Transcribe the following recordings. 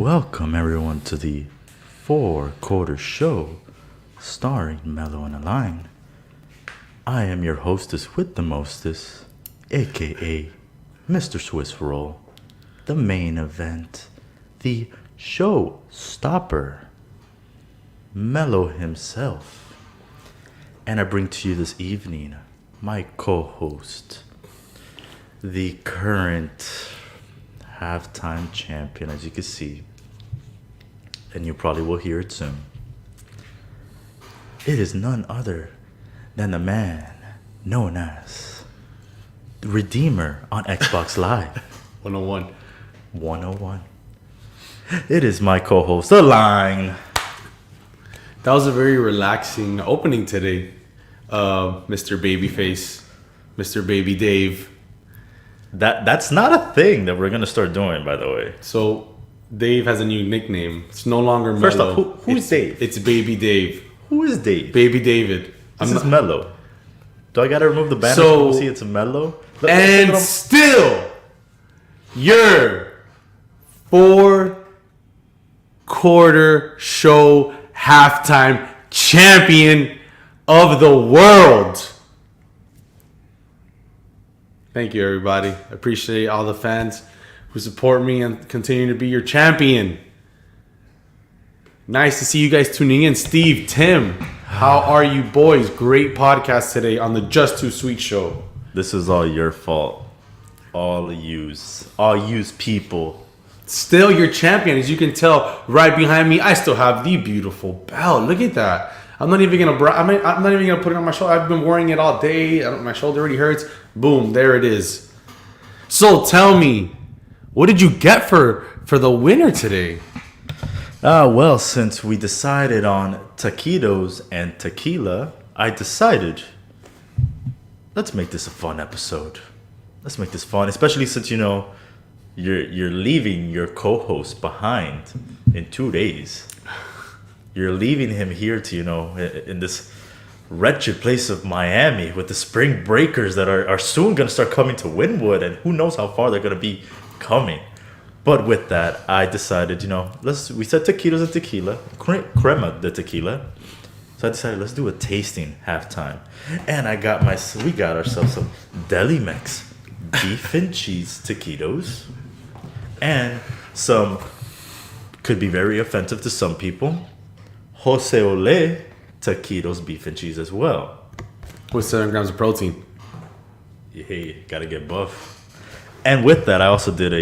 Welcome everyone to the four-quarter show starring Mellow and Align. I am your hostess with the mostest, aka Mr. Swiss Roll, the main event, the show stopper, Mellow himself. And I bring to you this evening my co-host, the current halftime champion, as you can see, and you probably will hear it soon. It is none other than the man known as the Redeemer on Xbox Live. 101. 101. It is my co-host, Align. That was a very relaxing opening today, Mr. Babyface, Mr. Baby Dave. That's not a thing that we're gonna start doing, by the way. So Dave has a new nickname. It's no longer Mellow. First off, who's Dave? It's Baby Dave. Who is Dave? Baby David. This is Mellow. Do I gotta remove the banner So- to see it's Mellow? And still, your four-quarter show halftime champion of the world. Thank you, everybody. I appreciate all the fans who support me and continue to be your champion. Nice to see you guys tuning in. Steve, Tim, how are you boys? Great podcast today on the Just Too Sweet show. This is all your fault. All yous people. Still your champion. As you can tell, right behind me, I still have the beautiful belt. Look at that. I'm not even gonna I'm not even gonna put it on my shoulder. I've been wearing it all day. My shoulder already hurts. Boom, there it is. So tell me, what did you get for the winner today? Well, since we decided on taquitos and tequila, I decided, let's make this a fun episode. Let's make this fun, especially since, you know, you're leaving your co-host behind in 2 days. You're leaving him here to, you know, in this wretched place of Miami with the spring breakers that are soon going to start coming to Wynwood, and who knows how far they're going to be coming. But with that, I decided, you know, we said taquitos and tequila, crema de tequila. So I decided, let's do a tasting halftime. And we got ourselves some Deli Mex beef and cheese taquitos, and some, could be very offensive to some people, Jose Ole taquitos beef and cheese as well. With 7 grams of protein. Hey, gotta get buff. And with that, I also did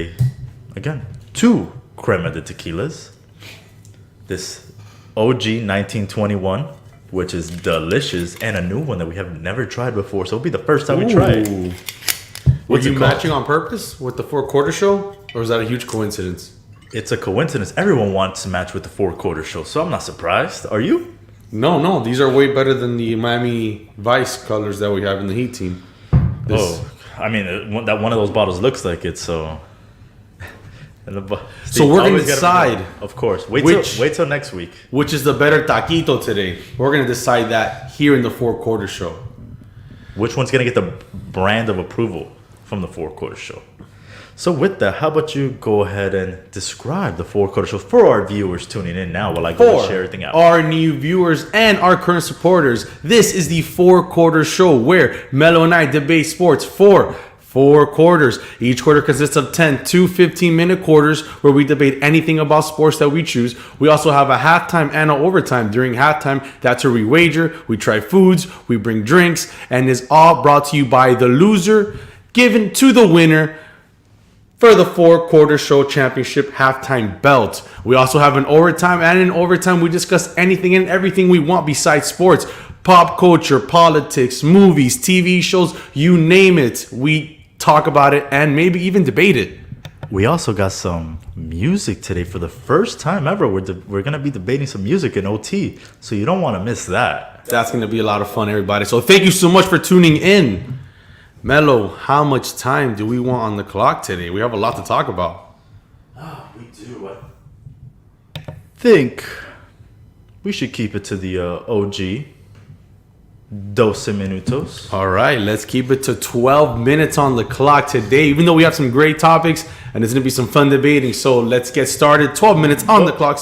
again, 2 crema de tequilas. This OG 1921, which is delicious, and a new one that we have never tried before. So it'll be the first time we try it. Were you matching on purpose with the four-quarter show? Or was that a huge coincidence? It's a coincidence. Everyone wants to match with the four-quarter show, so I'm not surprised. Are you? No. These are way better than the Miami Vice colors that we have in the Heat team. I mean, that one of those bottles looks like it, so... So we're going to decide. Of course. Wait till next week. Which is the better taquito today. We're going to decide that here in the four-quarter show. Which one's going to get the brand of approval from the four-quarter show? So with that, how about you go ahead and describe the four-quarter show for our viewers tuning in now while I go and share everything out. Our new viewers and our current supporters, this is the four-quarter show where Mello and I debate sports for 4 quarters. Each quarter consists of 10 to 15-minute quarters where we debate anything about sports that we choose. We also have a halftime and an overtime. During halftime, that's where we wager, we try foods, we bring drinks, and it's all brought to you by the loser, given to the winner for the four-quarter show championship halftime belt. We also have an overtime, and in overtime, we discuss anything and everything we want besides sports. Pop culture, politics, movies, TV shows, you name it. We talk about it and maybe even debate it. We also got some music today for the first time ever. We're going to be debating some music in OT, so you don't want to miss that. That's going to be a lot of fun, everybody. So thank you so much for tuning in. Mello, how much time do we want on the clock today? We have a lot to talk about. We do. I think we should keep it to the OG. 12 minutos. All right, let's keep it to 12 minutes on the clock today. Even though we have some great topics, and there's going to be some fun debating. So let's get started. 12 minutes on the clock.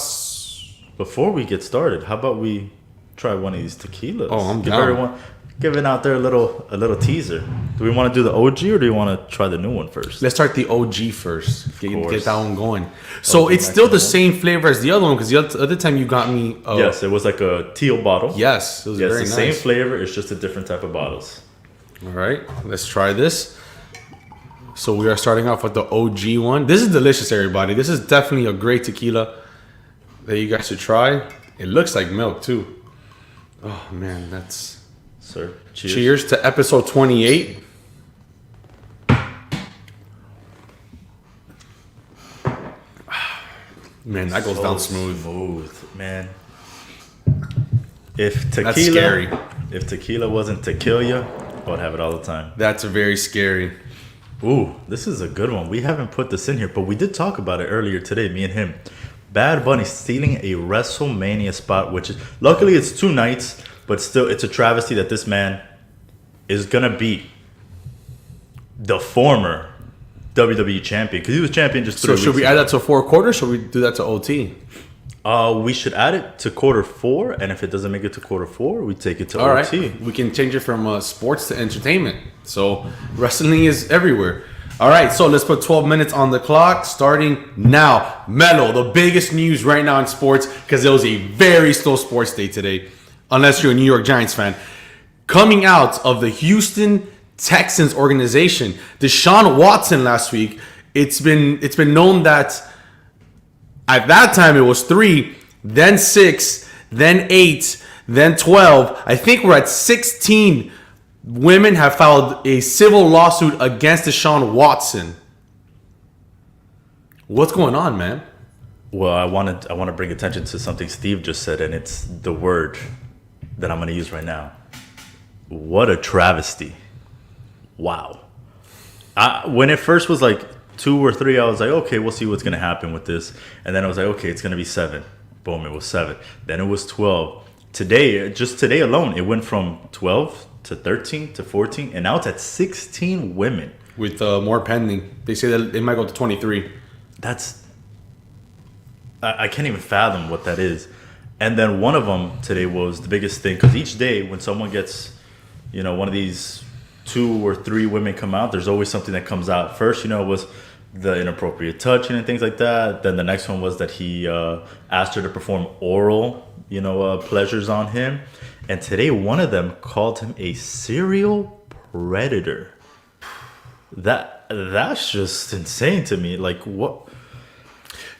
Before we get started, how about we try one of these tequilas? Oh, I'm Give down. everyone, giving out there a little teaser. Do we want to do the OG or do you want to try the new one first? Let's start the OG first. Get course. that one going. So Okay, it's still the next same flavor as the other one because the other time you got me. Yes, it was like a teal bottle. Yes, it was Yes, very the nice. same flavor. It's just a different type of bottles. All right, let's try this. So we are starting off with the OG one. This is delicious, everybody. This is definitely a great tequila that you guys should try. It looks like milk too. Oh man, that's Sir, cheers. cheers to episode 28. Man, that goes So down smooth. Smooth, man. If tequila, That's scary. If tequila wasn't to kill you, I would have it all the time. That's very scary. Ooh, this is a good one. We haven't put this in here, but we did talk about it earlier today, me and him. Bad Bunny stealing a WrestleMania spot, which is luckily it's 2 nights, but still it's a travesty that this man is gonna beat the former WWE champion because he was champion just 3 So weeks should we ago. add that to 4 quarters? Should we do that to OT? We should add it to quarter 4, and if it doesn't make it to quarter 4, we take it to All OT. right, we can change it from sports to entertainment. So wrestling is everywhere. All right, so let's put 12 minutes on the clock, starting now. Melo, the biggest news right now in sports, because it was a very slow sports day today, unless you're a New York Giants fan. Coming out of the Houston Texans organization, Deshaun Watson last week. It's been known that at that time it was 3, then 6, then 8, then 12. I think we're at 16 women have filed a civil lawsuit against Deshaun Watson. What's going on, man? Well, I want to bring attention to something Steve just said, and it's the word that I'm going to use right now. What a travesty! Wow. When it first was like 2 or 3, I was like, okay, we'll see what's going to happen with this, and then I was like, okay, it's going to be 7. Boom, it was 7. Then it was 12. Today, just today alone, it went from 12 to 13 to 14, and now it's at 16 women. With more pending, they say that it might go to 23. That's I can't even fathom what that is. And then one of them today was the biggest thing because each day when someone gets, one of these 2 or 3 women come out, there's always something that comes out. First, it was the inappropriate touching and things like that. Then the next one was that he asked her to perform oral, pleasures on him. And today one of them called him a serial predator. That's just insane to me. Like what?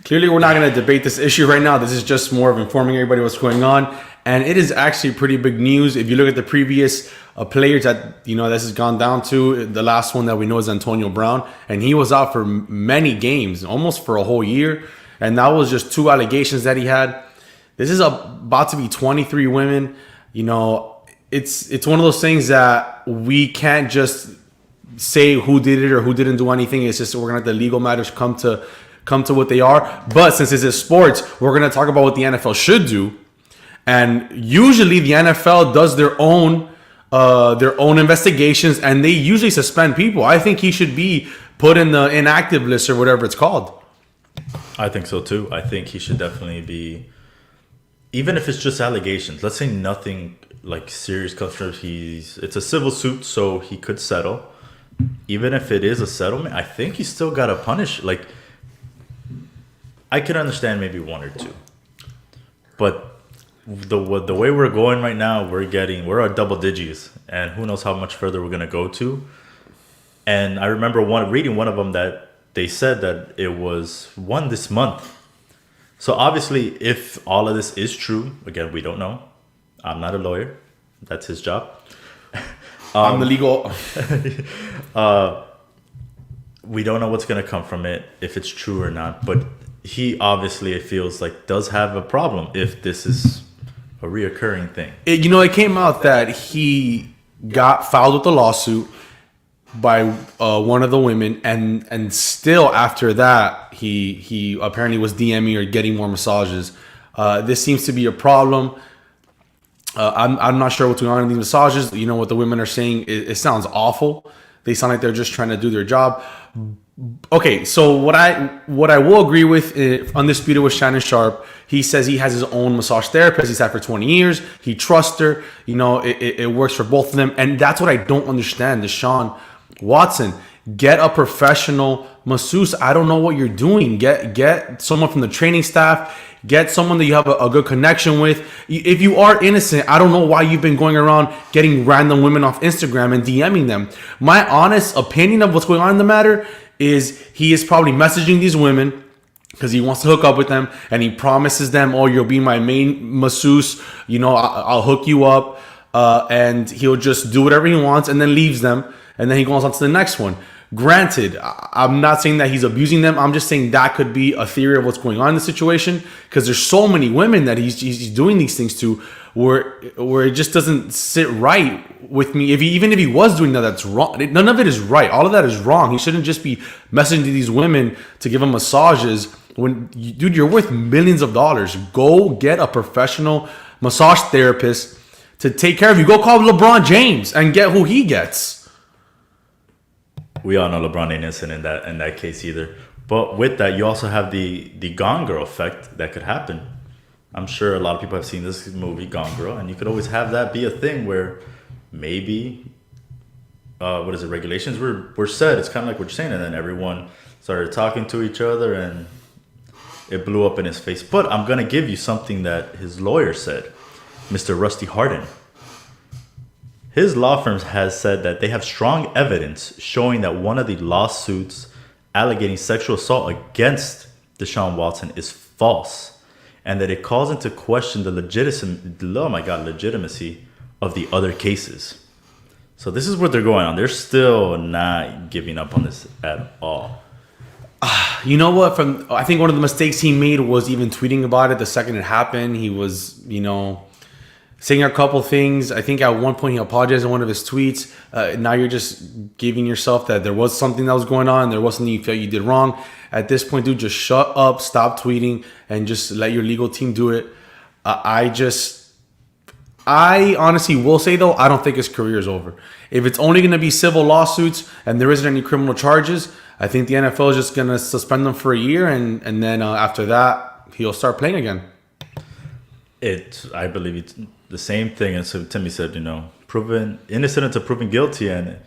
Clearly, we're not going to debate this issue right now. This is just more of informing everybody what's going on. And it is actually pretty big news. If you look at the previous players that, this has gone down to, the last one that we know is Antonio Brown. And he was out for many games, almost for a whole year. And that was just 2 allegations that he had. This is about to be 23 women. It's one of those things that we can't just say who did it or who didn't do anything. It's just we're going to let the legal matters come to what they are. But since this is sports, we're going to talk about what the NFL should do. And usually the NFL does their own investigations, and they usually suspend people. I think he should be put in the inactive list or whatever it's called. I think so too. I think he should definitely be, even if it's just allegations. Let's say nothing like serious comes from it's a civil suit, so he could settle. Even if it is a settlement, I think he still got to punish. Like, I could understand maybe 1 or 2, but the way we're going right now, we're at double digits, and who knows how much further we're gonna go to. And I remember reading one of them that they said that it was 1 this month. So obviously, if all of this is true, again, we don't know. I'm not a lawyer; that's his job. I'm the legal. We don't know what's gonna come from it, if it's true or not, but he obviously, it feels like, does have a problem if this is a reoccurring thing. It came out that he got filed with a lawsuit by one of the women, and still after that, he apparently was DMing or getting more massages. This seems to be a problem. I'm not sure what's going on in these massages. What the women are saying, it sounds awful. They sound like they're just trying to do their job. Okay, so what I will agree with, undisputed, with Shannon Sharp. He says he has his own massage therapist. He's had for 20 years. He trusts her. You know, it works for both of them, and that's what I don't understand. Deshaun Watson, get a professional masseuse. I don't know what you're doing. Get someone from the training staff. Get someone that you have a good connection with. If you are innocent, I don't know why you've been going around getting random women off Instagram and DMing them. My honest opinion of what's going on in the matter is he is probably messaging these women because he wants to hook up with them, and he promises them, "Oh, you'll be my main masseuse. You know, I'll hook you up," and he'll just do whatever he wants, and then leaves them, and then he goes on to the next one. Granted, I'm not saying that he's abusing them. I'm just saying that could be a theory of what's going on in the situation, because there's so many women that he's doing these things to, where it just doesn't sit right with me. Even if he was doing that, that's wrong. None of it is right. All of that is wrong. He shouldn't just be messaging to these women to give them massages. Dude, you're worth millions of dollars. Go get a professional massage therapist to take care of you. Go call LeBron James and get who he gets. We all know LeBron ain't innocent in that case either. But with that, you also have the Gone Girl effect that could happen. I'm sure a lot of people have seen this movie, Gone Girl, and you could always have that be a thing where maybe, regulations were set. It's kind of like what you're saying, and then everyone started talking to each other, and it blew up in his face. But I'm going to give you something that his lawyer said, Mr. Rusty Hardin. His law firm has said that they have strong evidence showing that one of the lawsuits alleging sexual assault against Deshaun Watson is false, and that it calls into question the legitimacy of the other cases. So this is what they're going on. They're still not giving up on this at all. You know what? I think one of the mistakes he made was even tweeting about it the second it happened. He was, saying a couple things. I think at one point he apologized in one of his tweets. Now you're just giving yourself that there was something that was going on. There was something you felt you did wrong. At this point, dude, just shut up, stop tweeting, and just let your legal team do it. I honestly will say, though, I don't think his career is over. If it's only going to be civil lawsuits and there isn't any criminal charges, I think the NFL is just going to suspend him for a year, and then after that, he'll start playing again. I believe it's the same thing. And so Timmy said, proven innocent until proven guilty. And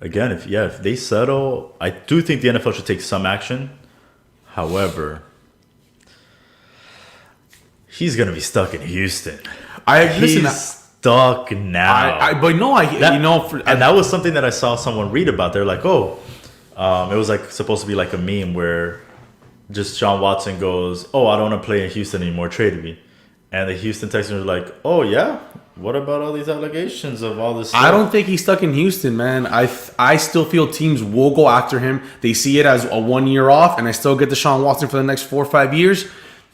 again, if they settle, I do think the NFL should take some action. However, he's gonna be stuck in Houston. He's stuck now. And that was something that I saw someone read about. They're like, it was like supposed to be like a meme where just Deshaun Watson goes, "Oh, I don't want to play in Houston anymore. Trade me." And the Houston Texans are like, "Oh yeah, what about all these allegations of all this stuff?" I don't think he's stuck in Houston, man. I still feel teams will go after him. They see it as a 1 year off, and I still get Deshaun Watson for the next 4 or 5 years.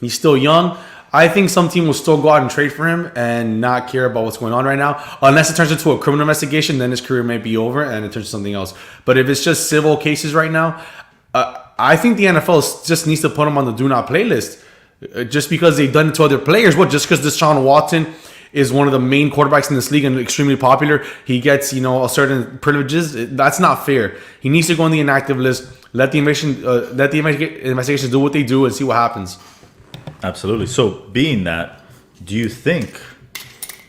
He's still young. I think some team will still go out and trade for him and not care about what's going on right now. Unless it turns into a criminal investigation, then his career might be over and it turns to something else. But if it's just civil cases right now, I think the NFL just needs to put him on the do not play list. Just because they've done it to other players. What, just because Deshaun Watson is one of the main quarterbacks in this league and extremely popular, he gets, a certain privileges? That's not fair. He needs to go on the inactive list. Let the investigations do what they do and see what happens. Absolutely. So, being that, do you think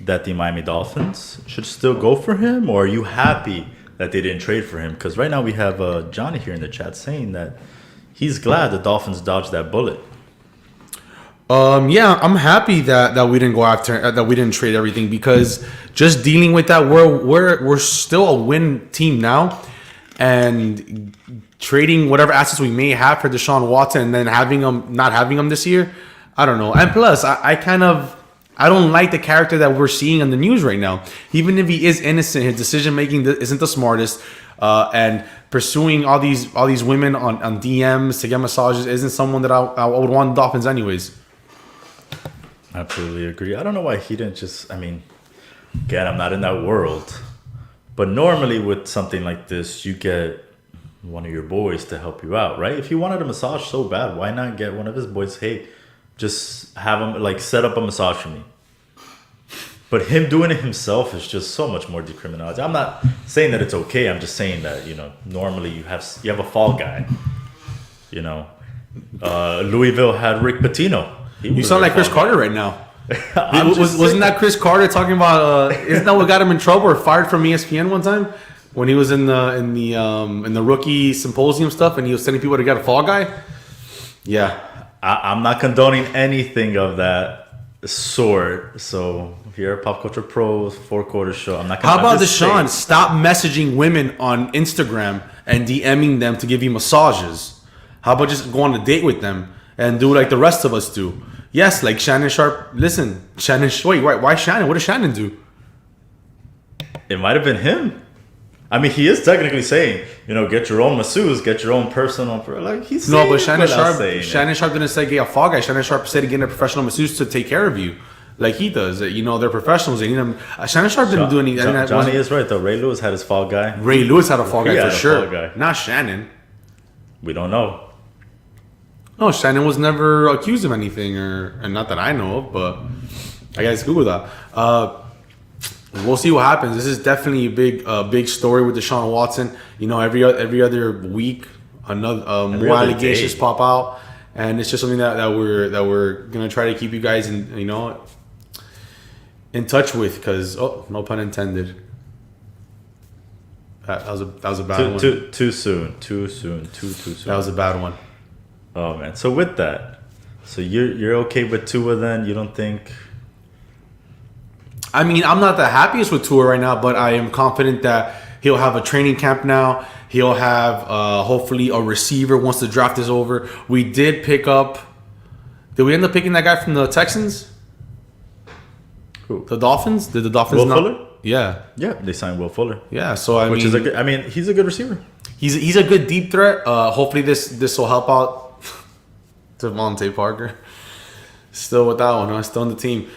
that the Miami Dolphins should still go for him, or are you happy that they didn't trade for him? Because right now we have Johnny here in the chat saying that he's glad the Dolphins dodged that bullet. Yeah, I'm happy that we didn't go after that. We didn't trade everything, because just dealing with that, we're still a win team now, and trading whatever assets we may have for Deshaun Watson and then not having him this year, I don't know. And plus, I don't like the character that we're seeing on the news right now. Even if he is innocent, his decision making isn't the smartest, and pursuing all these women on DMs to get massages isn't someone that I would want the Dolphins anyways. Absolutely agree. I don't know why he didn't again, I'm not in that world. But normally with something like this, you get one of your boys to help you out, right? If you wanted a massage so bad, why not get one of his boys? Hey, just have him set up a massage for me. But him doing it himself is just so much more decriminalized. I'm not saying that it's okay. I'm just saying that, normally you have a fall guy You know, Louisville had Rick Pitino. You sound like Chris Carter right now. Wasn't that Chris Carter talking about? Isn't that what got him in trouble or fired from ESPN one time when he was in the rookie symposium stuff and he was sending people to get a fall guy? Yeah, I'm not condoning anything of that sort. So here, Pop Culture Pros 4 Quarters Show. I'm not. How about Deshaun? Stop messaging women on Instagram and DMing them to give you massages. How about just go on a date with them and do like the rest of us do? Yes, like Shannon Sharp. Listen, wait, why Shannon? What does Shannon do? It might have been him. I mean, he is technically saying, get your own masseuse, get your own personal. Like he's no, but Shannon Sharp didn't say get a fall guy. Shannon Sharp said getting a professional masseuse to take care of you, like he does. They're professionals. They need them. Shannon Sharp didn't do anything. Johnny is right though. Ray Lewis had his fall guy. Ray Lewis had a fall guy for sure. Not Shannon. We don't know. No, Shannon was never accused of anything, and not that I know of, but I guess Google that. We'll see what happens. This is definitely a big story with Deshaun Watson. Every other week, more allegations pop out, and it's just something that we're gonna try to keep you guys in touch with, because no pun intended. That was a bad one. Too soon. Too soon. That was a bad one. Oh man! So with that, you're okay with Tua then? You don't think? I mean, I'm not the happiest with Tua right now, but I am confident that he'll have a training camp now. He'll have hopefully a receiver once the draft is over. We did pick up. Did we end up picking that guy from the Texans? Who? The Dolphins? Did the Dolphins? Will Fuller? Yeah. Yeah, they signed Will Fuller. Yeah. So is a good. I mean, he's a good receiver. He's a good deep threat. Hopefully this will help out Devontae Parker. Still with that one, huh? Still on the team.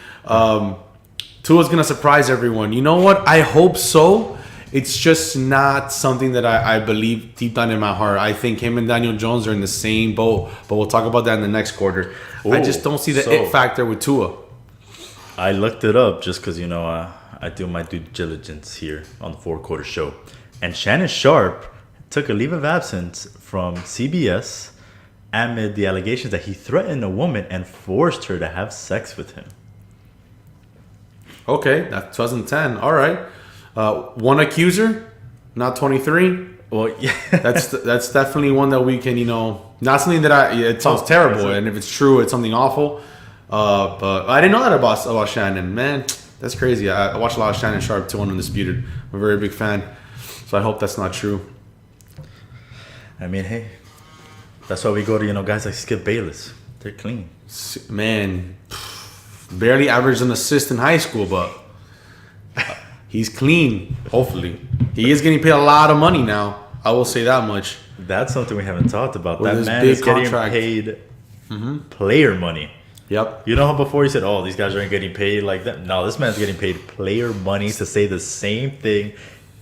Tua's gonna surprise everyone. You know what? I hope so. It's just not something that I believe deep down in my heart. I think him and Daniel Jones are in the same boat, but we'll talk about that in the next quarter. Ooh, I just don't see the it factor with Tua. I looked it up just because I do my due diligence here on the 4 Quarter Show, and Shannon Sharp took a leave of absence from CBS amid the allegations that he threatened a woman and forced her to have sex with him. Okay, that's 2010. All right, one accuser, not 23. Well, yeah, that's definitely one that we can, not something that it sounds terrible, and if it's true, it's something awful. But I didn't know that about Shannon. Man, that's crazy. I watch a lot of Shannon Sharp too on Undisputed. I'm a very big fan, so I hope that's not true. I mean, hey, that's why we go to guys like Skip Bayless. They're clean. Man, barely averaged an assist in high school, but he's clean. Hopefully, he is getting paid a lot of money now. I will say that much. That's something we haven't talked about. With that man is getting paid player money. Yep. You know how before you said, "Oh, these guys aren't getting paid like that." No, this man's getting paid player money to say the same thing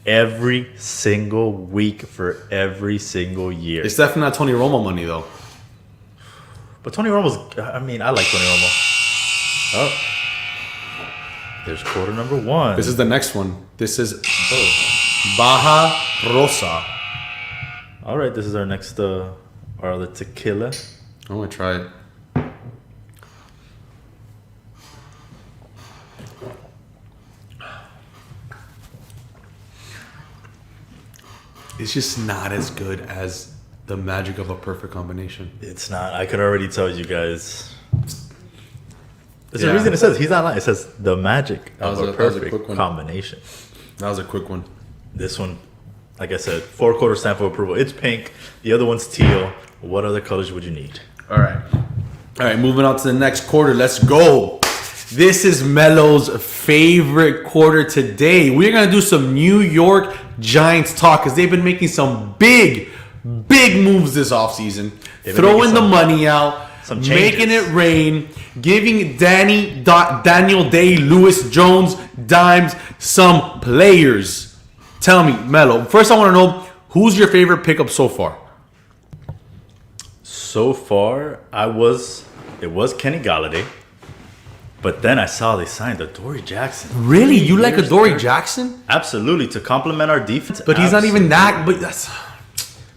every single week for every single year. It's definitely not Tony Romo money though. But Tony Romo's. I mean, I like Tony Romo. Oh, there's quarter number 1. This is the next one. This is Baja Rosa. All right, this is our next our other tequila. I'm gonna try it. It's just not as good as the magic of a perfect combination. It's not. I could already tell you guys. There's a reason it says he's not lying. It says the magic of a perfect combination. That was a quick one. This one, like I said, 4 quarter stamp of approval. It's pink. The other one's teal. What other colors would you need? All right. Moving on to the next quarter. Let's go. This is Melo's favorite quarter today. We're gonna do some New York Giants talk because they've been making some big moves this offseason. Throwing the money out. Making it rain, giving Daniel Day-Lewis Jones Dimes some players. Tell me, Melo, first I want to know, who's your favorite pickup so far? So far, it was Kenny Galladay, but then I saw they signed Adoree Jackson. Really? You like Adoree Jackson? Absolutely, to complement our defense. But he's not even that, but that's...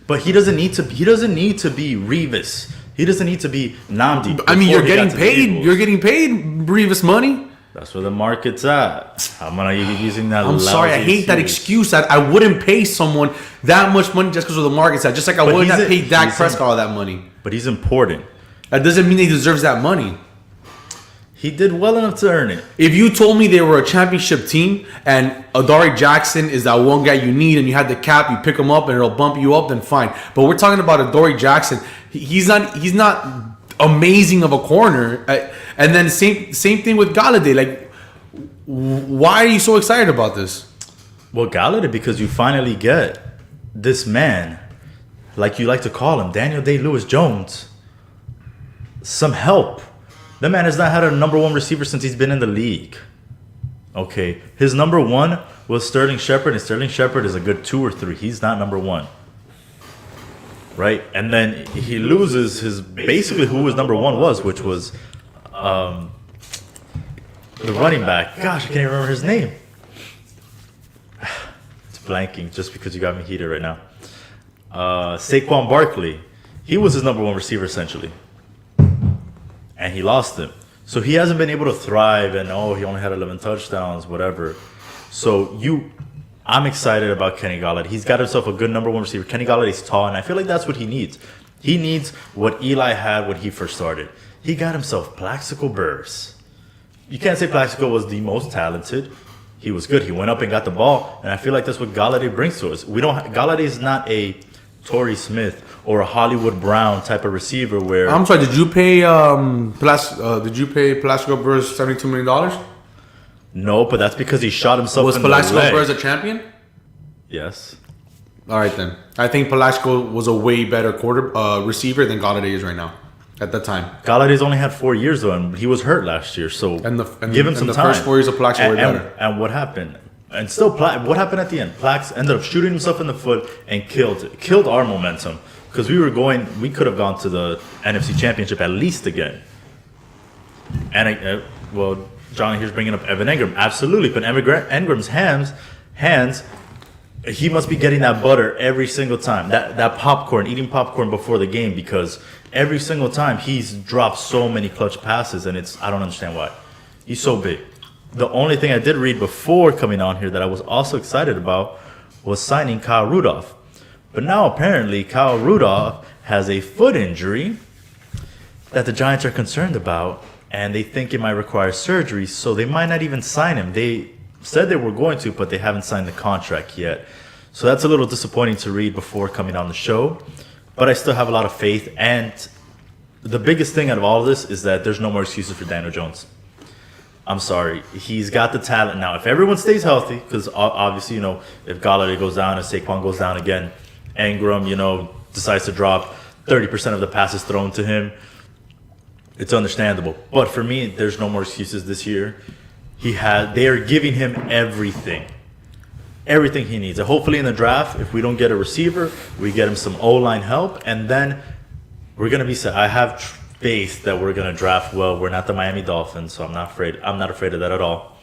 But he doesn't need to. He doesn't need to be Revis. He doesn't need to be Namdi. I mean, before he got to the paid. Eagles. You're getting paid Revis money. That's where the market's at. I'm gonna using that. I'm sorry, I hate that excuse that I wouldn't pay someone that much money just because of the market's at. Just like I wouldn't have paid Dak Prescott all that money. But he's important. That doesn't mean he deserves that money. He did well enough to earn it. If you told me they were a championship team and Adoree Jackson is that one guy you need and you had the cap, you pick him up and it'll bump you up, then fine. But we're talking about Adoree Jackson. He's not amazing of a corner. And then same thing with Galladay. Like, why are you so excited about this? Well, Galladay, because you finally get this man, like you like to call him, Daniel Day-Lewis-Jones, some help. That man has not had a number one receiver since he's been in the league. Okay. His number one was Sterling Shepard, and Sterling Shepard is a good 2 or 3. He's not number one. Right? And then he loses his basically who his number one was, which was the running back. Gosh, I can't even remember his name. It's blanking just because you got me heated right now. Saquon Barkley. He was his number one receiver essentially. And he lost him. So he hasn't been able to thrive, and he only had 11 touchdowns, whatever. So I'm excited about Kenny Galladay. He's got himself a good number one receiver. Kenny Galladay's tall, and I feel like that's what he needs. He needs what Eli had when he first started. He got himself Plaxico Burress. You can't say Plaxico was the most talented. He was good. He went up and got the ball, and I feel like that's what Galladay brings to us. Galladay is not a Torrey Smith or a Hollywood Brown type of receiver where... I'm sorry, did you pay Plaxico Burress $72 million? No, but that's because he shot himself Was in Plaxico the leg. Burress a champion? Yes. All right, then. I think Plaxico was a way better receiver than Galladay is right now at that time. Galladay's only had 4 years, though, and he was hurt last year, so give him some the time. First 4 years of Plaxico were better. And what happened? And still, what happened at the end? Plax ended up shooting himself in the foot and killed our momentum. Because we could have gone to the NFC Championship at least again. And, Johnny here's bringing up Evan Engram. Absolutely. But Evan Engram's hands, he must be getting that butter every single time. That popcorn, eating popcorn before the game, because every single time he's dropped so many clutch passes, and I don't understand why. He's so big. The only thing I did read before coming on here that I was also excited about was signing Kyle Rudolph. But now apparently Kyle Rudolph has a foot injury that the Giants are concerned about, and they think it might require surgery, so they might not even sign him. They said they were going to, but they haven't signed the contract yet. So that's a little disappointing to read before coming on the show, but I still have a lot of faith. And the biggest thing out of all of this is that there's no more excuses for Daniel Jones. I'm sorry. He's got the talent now. If everyone stays healthy, because obviously, if Galladay goes down and Saquon goes down again, Engram, decides to drop 30% of the passes thrown to him, it's understandable. But for me, there's no more excuses this year. They are giving him everything he needs. And hopefully in the draft, if we don't get a receiver, we get him some O-line help, and then we're going to be set. I have faith that we're going to draft well. We're not the Miami Dolphins, so I'm not afraid of that at all.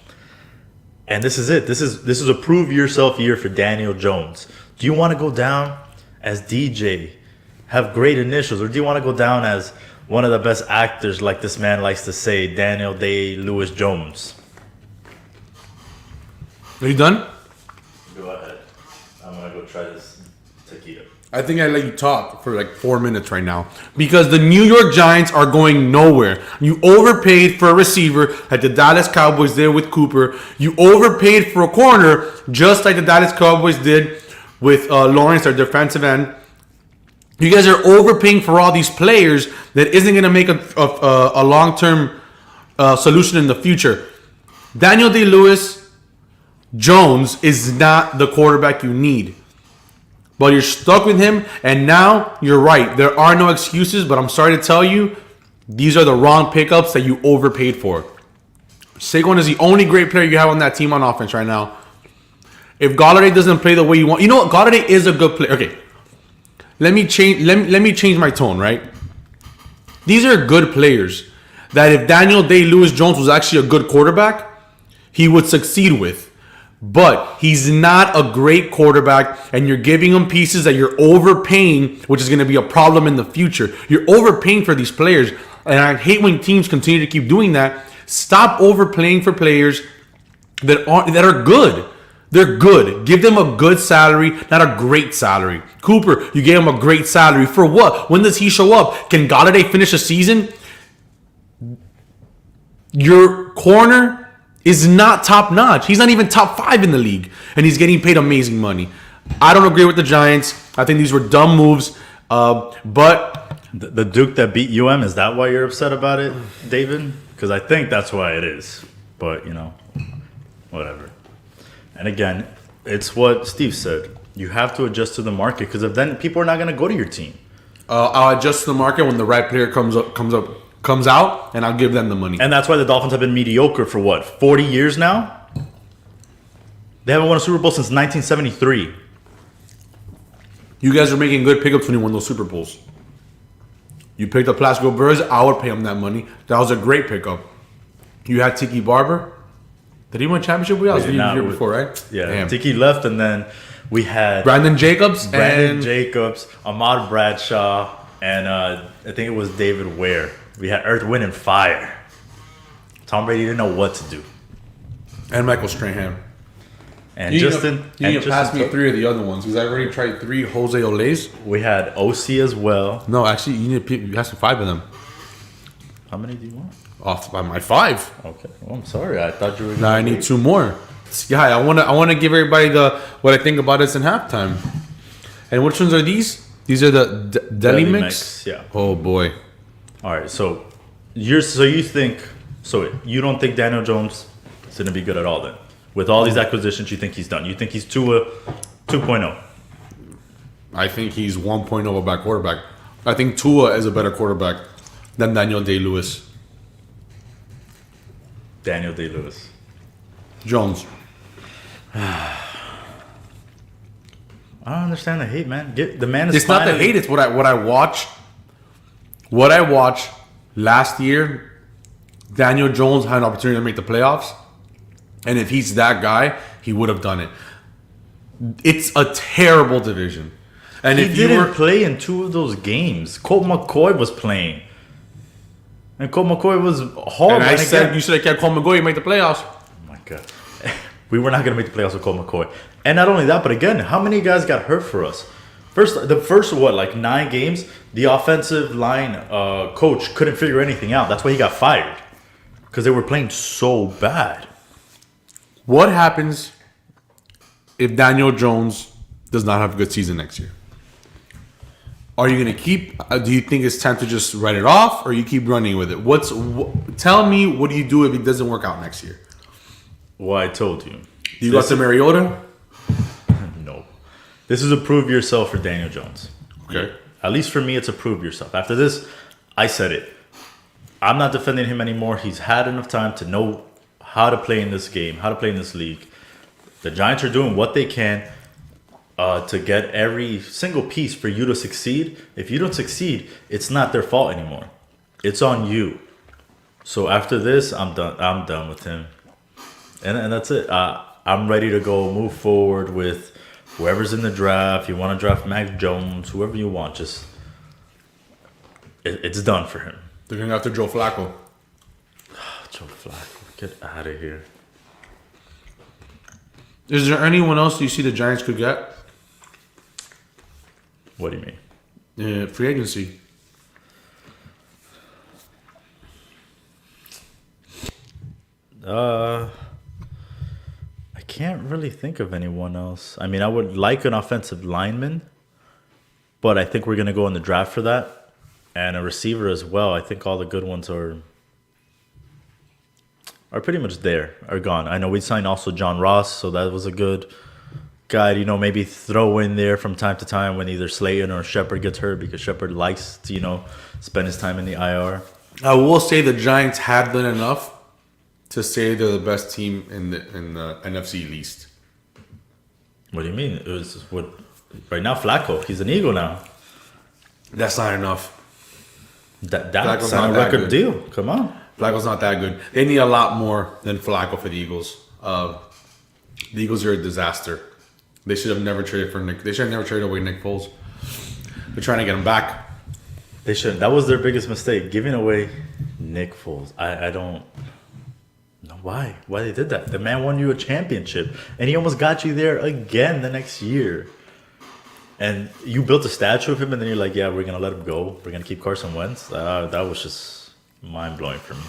And this is it. This is a prove yourself year for Daniel Jones. Do you want to go down as DJ, have great initials, or do you want to go down as one of the best actors, like this man likes to say, Daniel Day-Lewis-Jones? Are you done? Go ahead. I'm going to go try this taquito. I think I let you talk for like 4 minutes right now because the New York Giants are going nowhere. You overpaid for a receiver like the Dallas Cowboys did with Cooper. You overpaid for a corner just like the Dallas Cowboys did with Lawrence, their defensive end. You guys are overpaying for all these players that isn't going to make a long-term solution in the future. Daniel Day-Lewis-Jones is not the quarterback you need. But you're stuck with him, and now you're right. There are no excuses, but I'm sorry to tell you, these are the wrong pickups that you overpaid for. Saquon is the only great player you have on that team on offense right now. If Galladay doesn't play the way you want, you know what? Galladay is a good player. Okay, let me change my tone, right? These are good players that if Daniel Day-Lewis-Jones was actually a good quarterback, he would succeed with. But he's not a great quarterback, and you're giving him pieces that you're overpaying, which is going to be a problem in the future. You're overpaying for these players, and I hate when teams continue to keep doing that. Stop overpaying for players that are good. They're good. Give them a good salary, not a great salary. Cooper, you gave him a great salary. For what? When does he show up? Can Galladay finish a season? Your corner is not top notch. He's not even top 5 in the league, and he's getting paid amazing money. I don't agree with the Giants. I think these were dumb moves. But the Duke that beat UM, is that why you're upset about it, David? Because I think that's why it is. But, whatever. And again, it's what Steve said. You have to adjust to the market, because then people are not going to go to your team. I'll adjust to the market when the right player comes out, and I'll give them the money. And that's why the Dolphins have been mediocre for what, 40 years now? They haven't won a Super Bowl since 1973. You guys are making good pickups when you won those Super Bowls. You picked up Plaxico Burress. I would pay him that money. That was a great pickup. You had Tiki Barber. Did he win a championship with us? He was the year before, right? Yeah. Damn. Tiki left, and then we had Brandon Jacobs, Ahmad Bradshaw, and I think it was David Ware. We had Earth, Wind, and Fire. Tom Brady didn't know what to do. and Michael Strahan. And you Justin. You passed me 3 of the other ones because I already tried 3 Jose Olays. We had OC as well. No, actually, you asked me 5 of them. How many do you want? Off by my 5. Okay. Well, I'm sorry. I thought you were. Now I need 2 more. Yeah, I want to give everybody what I think about us in halftime. And which ones are these? These are the deli mix. Yeah. Oh boy. All right. So you don't think Daniel Jones is going to be good at all then? With all these acquisitions, you think he's done? You think he's Tua 2.0? I think he's 1.0 a back quarterback. I think Tua is a better quarterback than Daniel Day-Lewis. Daniel Day-Lewis. Jones. I don't understand the hate, man. The man is. It's not the hate. It's what I watched. What I watched last year, Daniel Jones had an opportunity to make the playoffs, and if he's that guy, he would have done it. It's a terrible division, and he if didn't play in 2 of those games. Colt McCoy was playing, and Colt McCoy was horrible. And you said I kept Colt McCoy make the playoffs. Oh my god, we were not going to make the playoffs with Colt McCoy. And not only that, but again, how many guys got hurt for us? The first 9 games, the offensive line coach couldn't figure anything out. That's why he got fired, because they were playing so bad. What happens if Daniel Jones does not have a good season next year? Are you going to keep? Do you think it's time to just write it off, or you keep running with it? Tell me, what do you do if it doesn't work out next year? Well, I told you. You got to Mariota? No. This is a prove yourself for Daniel Jones. Okay. At least for me, it's a prove yourself. After this, I said it. I'm not defending him anymore. He's had enough time to know how to play in this game, how to play in this league. The Giants are doing what they can to get every single piece for you to succeed. If you don't succeed, it's not their fault anymore. It's on you. So after this, I'm done. I'm done with him. And that's it. I'm ready to go move forward with whoever's in the draft. You want to draft Mac Jones, whoever you want. Just it's done for him. They're going after Joe Flacco. Joe Flacco, get out of here. Is there anyone else you see the Giants could get? What do you mean? Free agency. I can't really think of anyone else. I mean, I would like an offensive lineman, but I think we're going to go in the draft for that. And a receiver as well. I think all the good ones are pretty much there, are gone. I know we signed also John Ross, so that was a good guy to, maybe throw in there from time to time when either Slayton or Shepard gets hurt, because Shepard likes to, spend his time in the IR. I will say the Giants have done enough to say they're the best team in the NFC East. What do you mean? It was right now Flacco. He's an Eagle now. That's not enough. That's not a record deal. Come on. Flacco's not that good. They need a lot more than Flacco for the Eagles. The Eagles are a disaster. They should have never traded for Nick. They should have never traded away Nick Foles. They're trying to get him back. They shouldn't. That was their biggest mistake, giving away Nick Foles. I don't know why they did that. The man won you a championship, and he almost got you there again the next year. And you built a statue of him, and then you're like, yeah, we're going to let him go. We're going to keep Carson Wentz. That was just mind-blowing for me.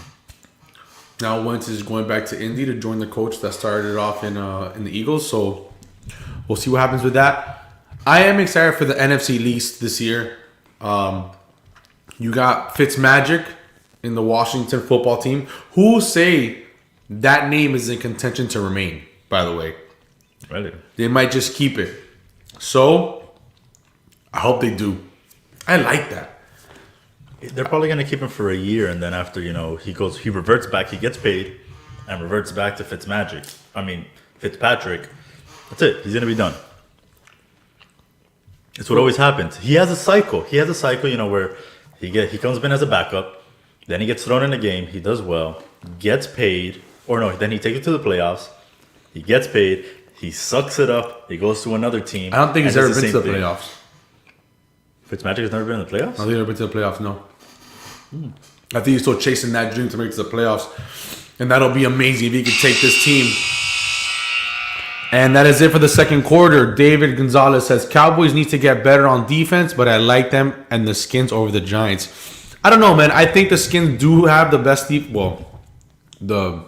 Now Wentz is going back to Indy to join the coach that started it off in the Eagles. So we'll see what happens with that. I am excited for the NFC East this year. You got Fitzmagic in the Washington football team. Who say that name is in contention to remain, by the way. Really? They might just keep it. So I hope they do. I like that. They're probably going to keep him for a year, and then after, he reverts back, he gets paid, and reverts back to Fitzpatrick. That's it. He's going to be done. It's what always happens. He has a cycle. Where he comes in as a backup, then he gets thrown in a game, he does well, gets paid, then he takes it to the playoffs, he gets paid, he sucks it up, he goes to another team. I don't think he's ever been to the playoffs. Fitzmagic has never been in the playoffs? I don't think he's ever been to the playoffs, no. I think he's still chasing that dream to make it to the playoffs. And that'll be amazing if he could take this team. And that is it for the second quarter. David Gonzalez says, Cowboys need to get better on defense, but I like them and the Skins over the Giants. I don't know, man. I think the Skins do have the best the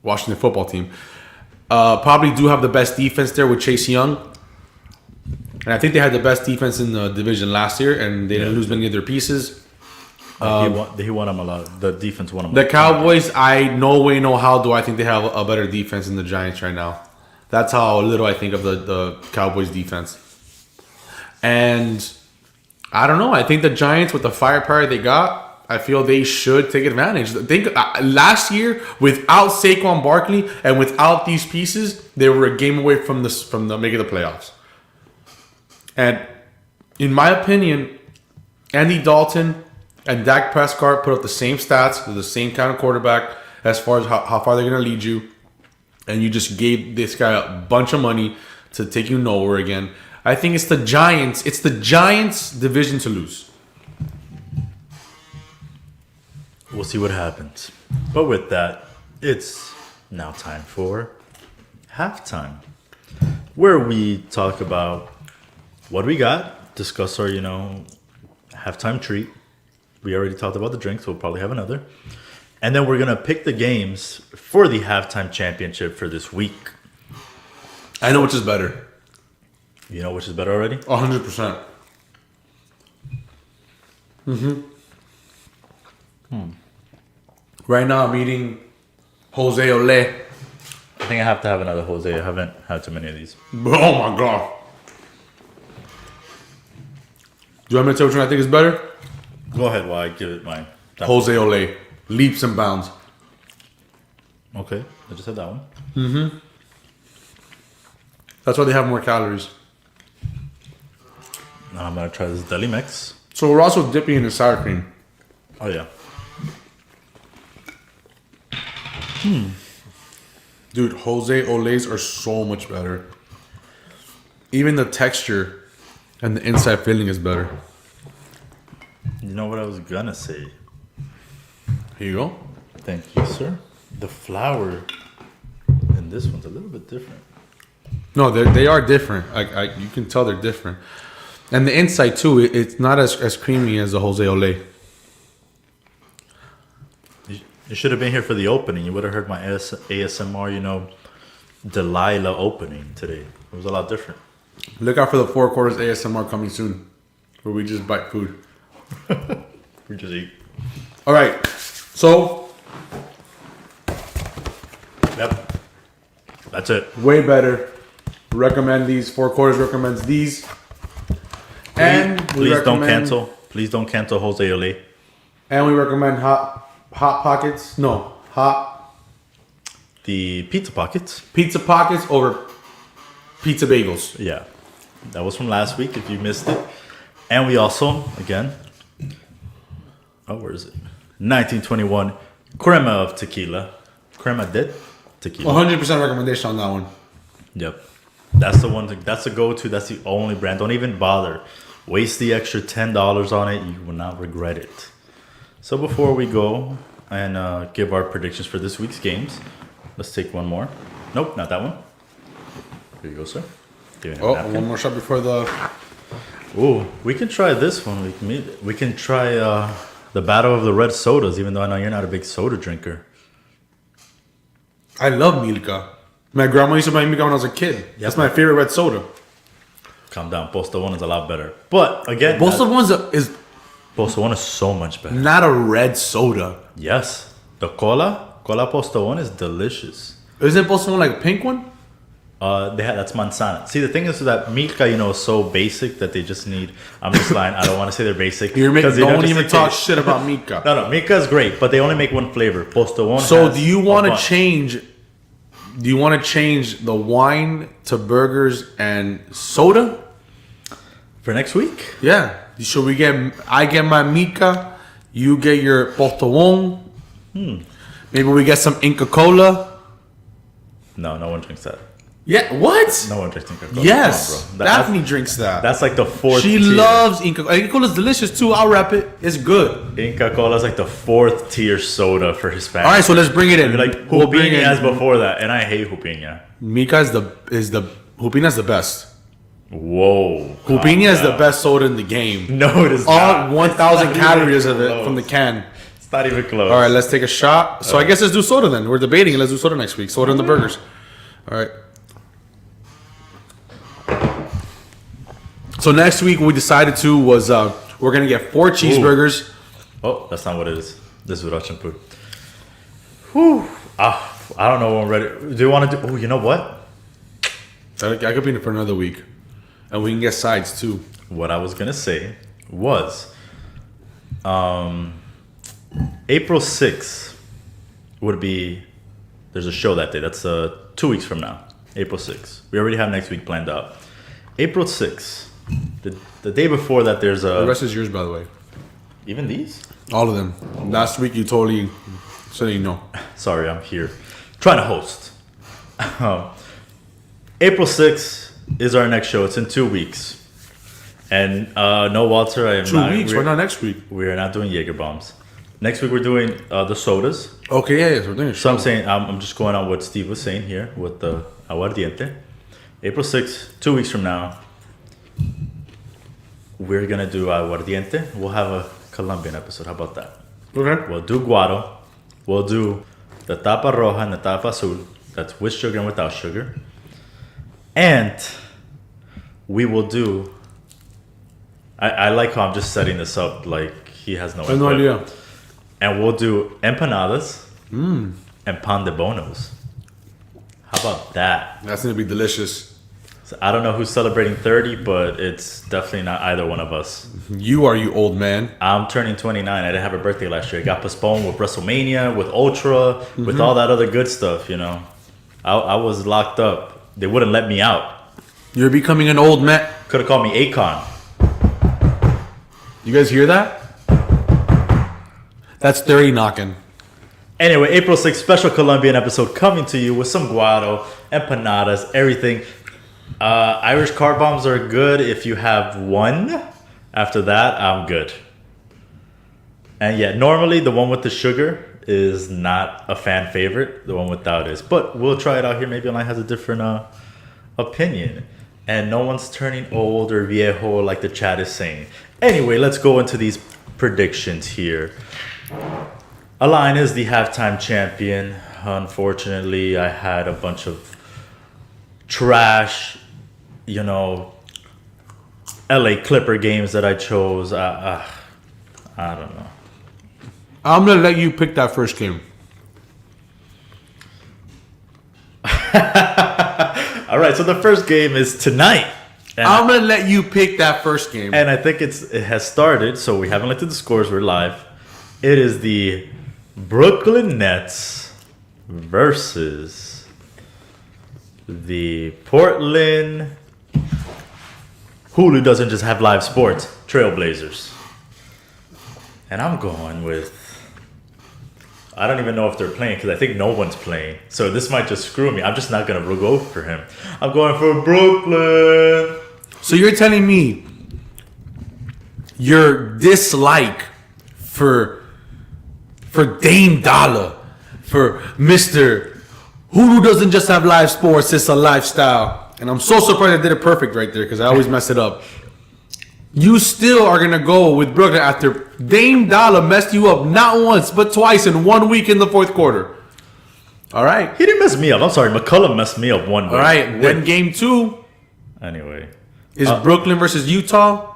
Washington football team probably do have the best defense there with Chase Young. And I think they had the best defense in the division last year, and they didn't lose many of their pieces. He won them a lot. The defense won them. The Cowboys, I no way, no how do I think they have a better defense than the Giants right now. That's how little I think of the Cowboys defense. And I don't know. I think the Giants, with the firepower they got, I feel they should take advantage. Last year, without Saquon Barkley and without these pieces, they were a game away from making the playoffs. And in my opinion, Andy Dalton and Dak Prescott put up the same stats. They're the same kind of quarterback as far as how far they're going to lead you. And you just gave this guy a bunch of money to take you nowhere again. I think it's the Giants. It's the Giants' division to lose. We'll see what happens. But with that, it's now time for halftime, where we talk about what we got, discuss our, halftime treat. We already talked about the drinks. We'll probably have another. And then we're going to pick the games for the halftime championship for this week. I know which is better. You know which is better already? 100%. Right now I'm eating Jose Olé. I think I have to have another Jose. I haven't had too many of these. Oh my God. Do you want me to tell you which one I think is better? Go ahead while I give it mine. Jose Olé. Leaps and bounds. Okay. I just had that one. That's why they have more calories. Now I'm going to try this deli mix. So we're also dipping in the sour cream. Oh, yeah. Dude, Jose Olés are so much better. Even the texture and the inside filling is better. You know what I was going to say? Here you go. Thank you, sir. The flour in this one's a little bit different. No, they are different. You can tell they're different. And the inside, too, it's not as creamy as the Jose Olé. You should have been here for the opening. You would have heard my ASMR, Delilah opening today. It was a lot different. Look out for the 4 quarters ASMR coming soon, where we just bite food. We just eat. All right, so Yep. That's it. way better. Recommend these. 4 quarters recommends these. And we Please don't recommend- cancel. Please don't cancel Jose Olé. And we recommend hot pockets. No, hot The pizza pockets. pizza pockets over pizza bagels. Yeah. That was from last week if you missed it. And we also, again, where is it? 1921 crema of tequila. Crema de tequila. 100% recommendation on that one. Yep. That's the one. That's the go-to. That's the only brand. Don't even bother. Waste the extra $10 on it. You will not regret it. So before we go and give our predictions for this week's games, let's take one more. Nope, not that one. Here you go, sir. One more shot before the... Ooh, we can try this one. We can try the battle of the red sodas, even though I know you're not a big soda drinker. I love Milka. My grandma used to buy Milka when I was a kid. Yep. That's my favorite red soda. Calm down. Posta One is a lot better. But again, Posta One is so much better. Not a red soda. Yes, the cola Posta One is delicious. Isn't Posta One like a pink one? That's manzana. See, the thing is that Milka, is so basic that they just need. I'm just lying. I don't want to say they're basic. Don't even talk shit about Milka. No, Milka is great, but they only make one flavor. Posta One. So do you want to change? Do you want to change the wine to burgers and soda for next week? Yeah. Should we get? I get my Milka. You get your Posta One. Maybe we get some Inca Cola. No one drinks that. Yeah, what? No one drinks Inca Cola. Yes, on, Daphne drinks that. That's like the fourth. She tier. loves Inca Cola. Inca Cola is delicious too. I'll wrap it. It's good. Inca Cola is like the fourth tier soda for Hispanics. All right, so let's bring it in. Like Jupina is before that, and I hate Jupina. Milka is the Jupina is the best. Whoa, Jupina is the best soda in the game. No, it is not. All 1,000 calories of it from the can. It's not even close. All right, let's take a shot. So I guess let's do soda then. We're debating. Let's do soda next week. Soda and the burgers. All right. So next week we decided we're gonna get 4 cheeseburgers. Oh, that's not what it is. This is without shampoo. Whew. I don't know when we're ready. Do you want to do? Oh, you know what? I could be in it for another week, and we can get sides too. What I was gonna say was, April 6th would be. There's a show that day. That's 2 weeks from now. April 6th. We already have next week planned out. April 6th. The day before that, there's a. The rest is yours, by the way. Even these? All of them. Last week you totally said you know. Sorry, I'm here trying to host. April 6th is our next show. It's in 2 weeks. And no, Walter, I am 2 weeks? Why not next week? We are not doing Jaeger bombs. Next week we're doing the sodas. Okay, yeah, so we're doing a show. So I'm saying, I'm just going on what Steve was saying here with the aguardiente. April 6th, 2 weeks from now, we're going to do aguardiente. We'll have a Colombian episode. How about that? Okay. We'll do guaro. We'll do the tapa roja and the tapa azul. That's with sugar and without sugar. And we will do... I like how I'm just setting this up like he has no I have no idea. And we'll do empanadas and pan de bonos. How about that? That's going to be delicious. So I don't know who's celebrating 30, but it's definitely not either one of us. You old man. I'm turning 29. I didn't have a birthday last year. It got postponed with WrestleMania, with Ultra, with all that other good stuff, I was locked up. They wouldn't let me out. You're becoming an old man. Could have called me Akon. You guys hear that? That's 30 knocking. Anyway, April 6th, special Colombian episode coming to you with some guaro, empanadas, everything. Irish car bombs are good if you have one. After that, I'm good. And yeah, normally the one with the sugar is not a fan favorite. The one without is. But we'll try it out here. Maybe online has a different opinion. And no one's turning old or viejo like the chat is saying. Anyway, let's go into these predictions here. Align is the halftime champion. Unfortunately, I had a bunch of trash, LA Clipper games that I chose. I don't know. I'm going to let you pick that first game. All right, so the first game is tonight. And I'm going to let you pick that first game. And I think it has started, so we haven't looked at the scores. We're live. It is the Brooklyn Nets versus the Portland... Hulu doesn't just have live sports. Trailblazers. And I'm going with... I don't even know if they're playing because I think no one's playing. So this might just screw me. I'm just not going to go for him. I'm going for Brooklyn. So you're telling me your dislike for Dame Dollar, for Mr. Who doesn't just have live sports, it's a lifestyle. And I'm so surprised I did it perfect right there because I always mess it up. You still are going to go with Brooklyn after Dame Dollar messed you up not once, but twice in 1 week in the fourth quarter. All right. He didn't mess me up. I'm sorry. McCollum messed me up 1 week. All right. Then game 2 Anyway. is Brooklyn versus Utah.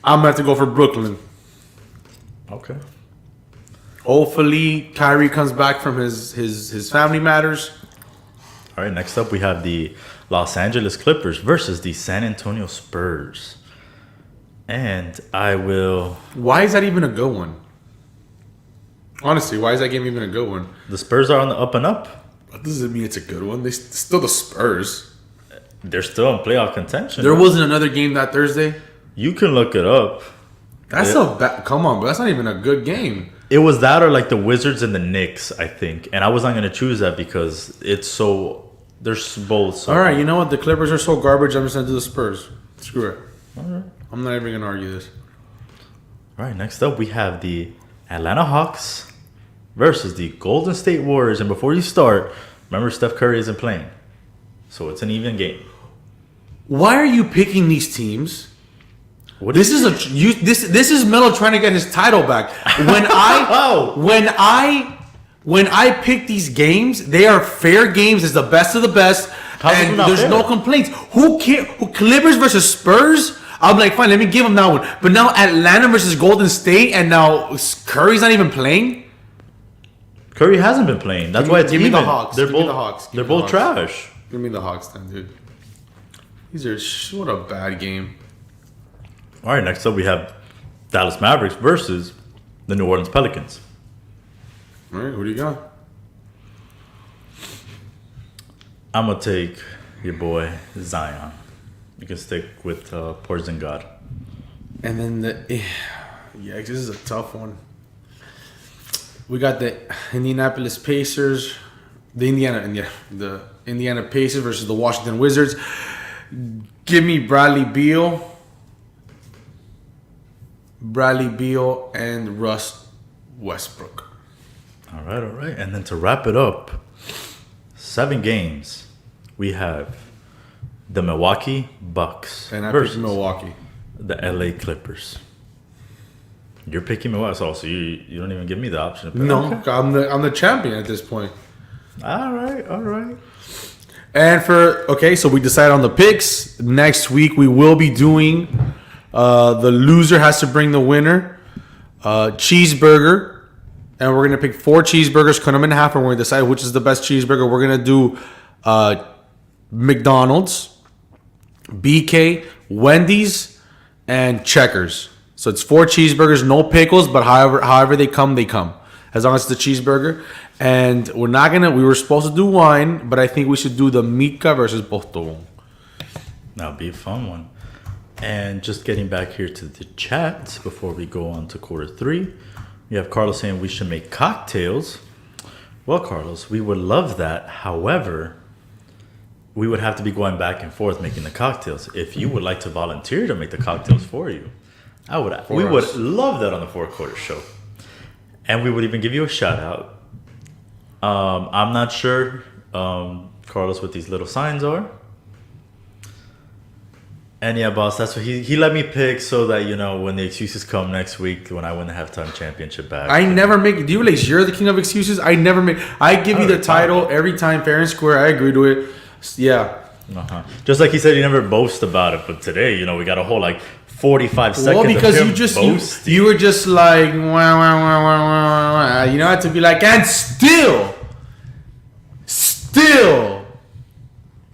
I'm going to have to go for Brooklyn. Okay. Hopefully, Kyrie comes back from his family matters. All right. Next up, we have the Los Angeles Clippers versus the San Antonio Spurs. And I will... Why is that even a good one? Honestly, why is that game even a good one? The Spurs are on the up and up. What does it mean it's a good one? They still the Spurs. They're still in playoff contention. There wasn't another game that Thursday? You can look it up. That's a bad... Come on, but that's not even a good game. It was that or like the Wizards and the Knicks, I think. And I was not going to choose that because it's so... They're both so... All right, you know what? The Clippers are so garbage, I'm just going to do the Spurs. Screw it. All right. I'm not even going to argue this. All right, next up we have the Atlanta Hawks versus the Golden State Warriors. And before you start, remember Steph Curry isn't playing. So it's an even game. Why are you picking these teams? What This is Melo trying to get his title back. When I pick these games, they are fair games. It's the best of the best, and there's no complaints. Who cares? Clippers versus Spurs? I'm like, fine, let me give them that one. But now Atlanta versus Golden State, and now Curry's not even playing. Curry hasn't been playing. That's why it's give even. me the Hawks. They're Give both. me the Hawks. They're both trash. Give me the Hawks then, dude. These are what a bad game. All right, next up we have Dallas Mavericks versus the New Orleans Pelicans. All right, who do you got? I'm gonna take your boy Zion. You can stick with Poison God. And then this is a tough one. We got the Indianapolis Pacers, the Indiana Pacers versus the Washington Wizards. Give me Bradley Beal and Russ Westbrook. All right. And then to wrap it up, 7 games, we have the Milwaukee Bucks And I picked versus Milwaukee. the LA Clippers. You're picking Milwaukee, so you don't even give me the option. No, Okay. I'm the champion at this point. All right. And so we decided on the picks. Next week we will be doing the loser has to bring the winner cheeseburger. And we're going to pick 4 cheeseburgers, cut them in half, and we're going to decide which is the best cheeseburger. We're going to do McDonald's, BK, Wendy's, and Checkers. So it's 4 cheeseburgers, no pickles, but however they come. As long as it's a cheeseburger. And we were supposed to do wine, but I think we should do the Mica versus Porto. That'll be a fun one. And just getting back here to the chat before we go on to quarter 3. We have Carlos saying we should make cocktails. Well, Carlos, we would love that. However, we would have to be going back and forth making the cocktails. If you would like to volunteer to make the cocktails for you, we would love that on the 4 quarter show. And we would even give you a shout out. I'm not sure, Carlos, what these little signs are. And yeah, boss, that's what he let me pick so that, when the excuses come next week, when I win the halftime championship back. I never make. Do you realize you're the king of excuses? I never make. I give you the title every time, fair and square. I agree to it. Yeah. Just like he said, he never boast about it, but today, we got a whole 45 seconds. Well, because of him you were just like, wah, wah, wah, wah, wah, wah. You know, to be like, and still,